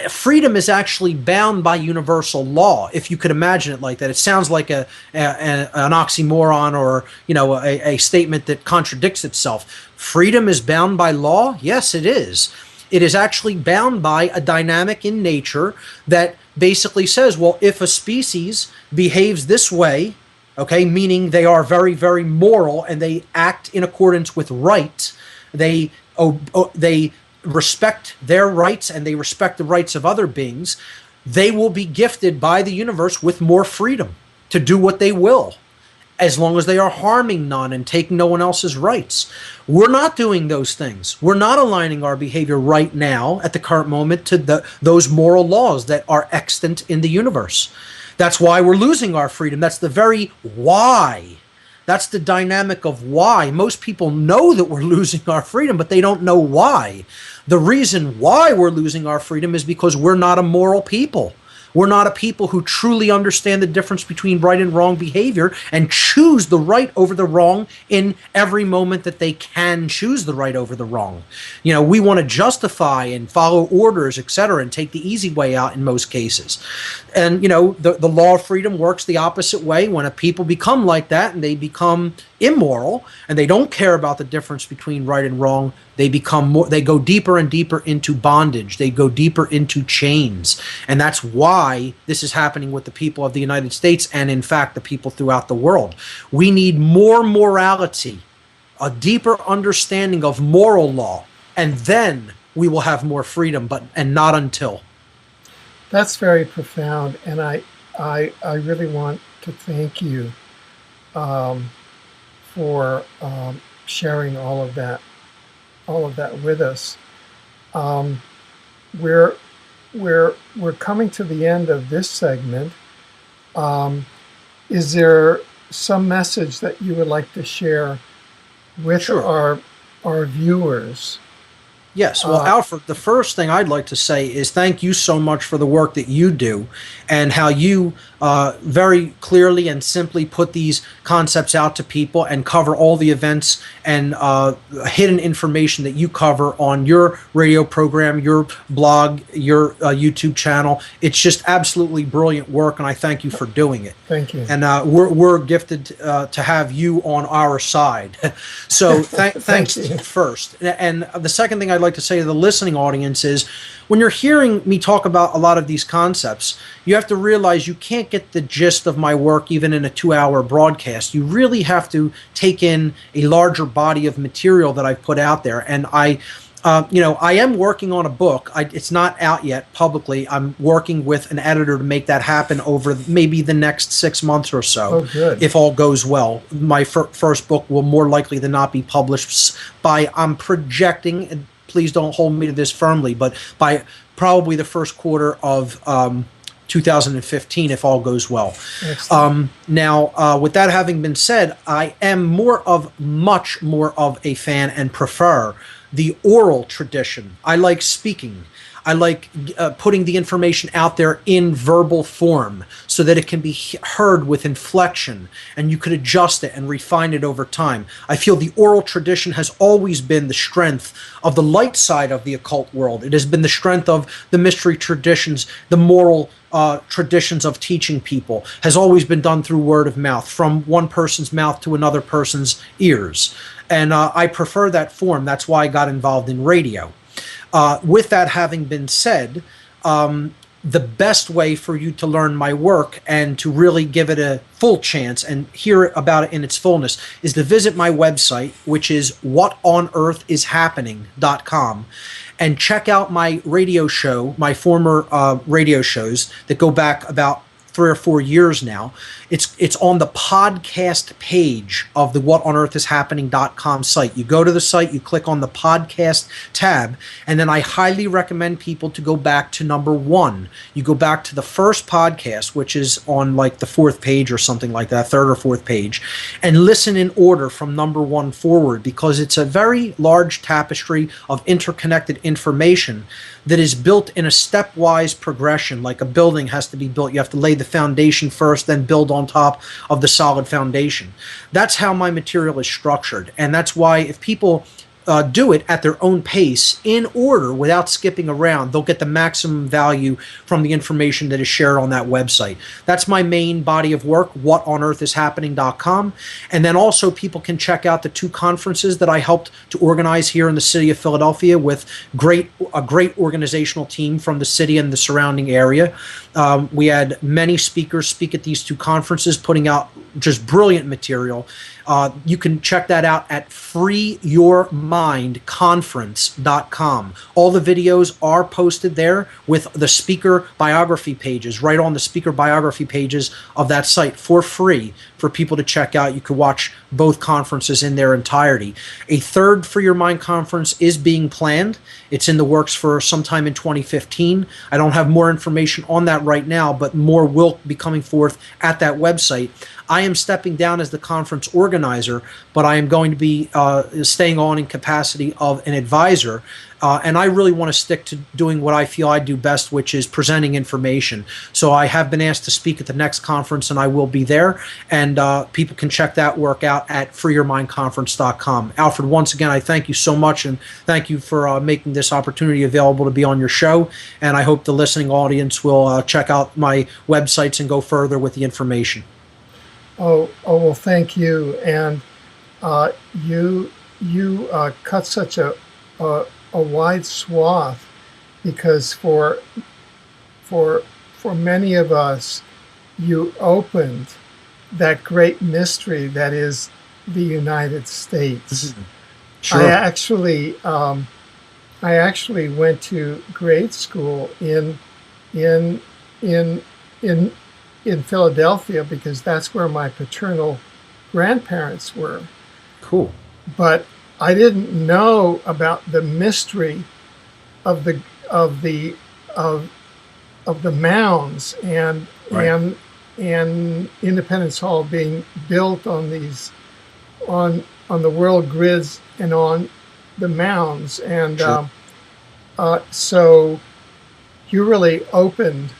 freedom is actually bound by universal law, if you could imagine it like that. It sounds like an oxymoron, or a statement that contradicts itself. Freedom is bound by law? Yes, it is. It is actually bound by a dynamic in nature that basically says, well, if a species behaves this way, okay, meaning they are very, very moral and they act in accordance with right, they respect their rights and they respect the rights of other beings, they will be gifted by the universe with more freedom to do what they will, as long as they are harming none and taking no one else's rights. We're not doing those things. We're not aligning our behavior right now at the current moment to those moral laws that are extant in the universe. That's why we're losing our freedom. That's the very why. That's the dynamic of why. Most people know that we're losing our freedom, but they don't know why. The reason why we're losing our freedom is because we're not a moral people. We're not a people who truly understand the difference between right and wrong behavior and choose the right over the wrong in every moment that they can choose the right over the wrong. We want to justify and follow orders, etc., and take the easy way out in most cases. And, the law of freedom works the opposite way. When a people become like that and they become immoral and they don't care about the difference between right and wrong, they go deeper and deeper into bondage. They go deeper into chains. And that's why this is happening with the people of the United States and, in fact, the people throughout the world. We need more morality, a deeper understanding of moral law, and then we will have more freedom, and not until. That's very profound, and I really want to thank you for sharing all of that with us. We're coming to the end of this segment. Is there some message that you would like to share with Sure. our viewers? Yes. Well, Alfred, the first thing I'd like to say is thank you so much for the work that you do and how you very clearly and simply put these concepts out to people and cover all the events and hidden information that you cover on your radio program, your blog, your YouTube channel. It's just absolutely brilliant work, and I thank you for doing it. Thank you. And we're gifted to have you on our side. So thanks you. first. And the second thing I'd like to say to the listening audience is, when you're hearing me talk about a lot of these concepts, you have to realize you can't get the gist of my work even in a 2-hour broadcast. You really have to take in a larger body of material that I've put out there. And I am working on a book. It's not out yet publicly. I'm working with an editor to make that happen over maybe the next 6 months or so. Oh, good. If all goes well. My first book will more likely than not be published by, I'm projecting, and please don't hold me to this firmly, but by probably the first quarter of 2015, if all goes well. Now, with that having been said, I am much more of a fan and prefer the oral tradition. I like speaking. I like putting the information out there in verbal form so that it can be heard with inflection and you could adjust it and refine it over time. I feel the oral tradition has always been the strength of the light side of the occult world. It has been the strength of the mystery traditions, the moral traditions of teaching people, has always been done through word of mouth, from one person's mouth to another person's ears. And I prefer that form. That's why I got involved in radio. With that having been said, the best way for you to learn my work and to really give it a full chance and hear about it in its fullness is to visit my website, which is whatonearthishappening.com, and check out my radio show, my former radio shows that go back about 3 or 4 years now. It's on the podcast page of the whatonearthishappening.com site. You go to the site, you click on the podcast tab, and then I highly recommend people to go back to number 1. You go back to the first podcast, which is on like the 4th page or something like that, 3rd or 4th page, and listen in order from number 1 forward, because it's a very large tapestry of interconnected information that is built in a stepwise progression. Like a building has to be built. You have to lay the the foundation first, then build on top of the solid foundation. That's how my material is structured. And that's why if people do it at their own pace in order without skipping around, they'll get the maximum value from the information that is shared on that website. That's my main body of work, whatonearthishappening.com. And then also people can check out the 2 conferences that I helped to organize here in the city of Philadelphia with a great organizational team from the city and the surrounding area. We had many speakers speak at these 2 conferences, putting out just brilliant material. You can check that out at freeyourmindconference.com. All the videos are posted there with the speaker biography pages, right on the speaker biography pages of that site for free for people to check out. You can watch both conferences in their entirety. A third Free Your Mind conference is being planned. It's in the works for sometime in 2015. I don't have more information on that right now, but more will be coming forth at that website. I am stepping down as the conference organizer, but I am going to be staying on in capacity of an advisor. And I really want to stick to doing what I feel I do best, which is presenting information. So I have been asked to speak at the next conference, and I will be there. And people can check that work out at freeyourmindconference.com. Alfred, once again, I thank you so much, and thank you for making this opportunity available to be on your show. And I hope the listening audience will check out my websites and go further with the information. Oh, well, thank you. And you cut such a wide swath, because for many of us, you opened that great mystery that is the United States. Sure. I actually went to grade school in Philadelphia, because that's where my paternal grandparents were. Cool. But I didn't know about the mystery of the mounds and Right. and Independence Hall being built on these on the world grids and on the mounds. And Sure. So you really opened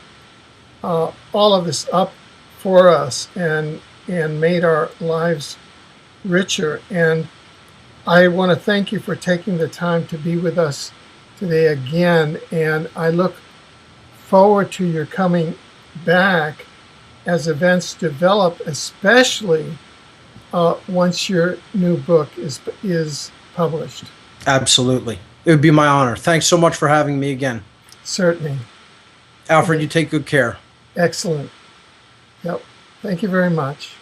all of this up for us and made our lives richer. And I want to thank you for taking the time to be with us today again. And I look forward to your coming back as events develop, especially once your new book is published. Absolutely. It would be my honor. Thanks so much for having me again. Certainly. Alfred, you take good care. Excellent. Yep. Thank you very much.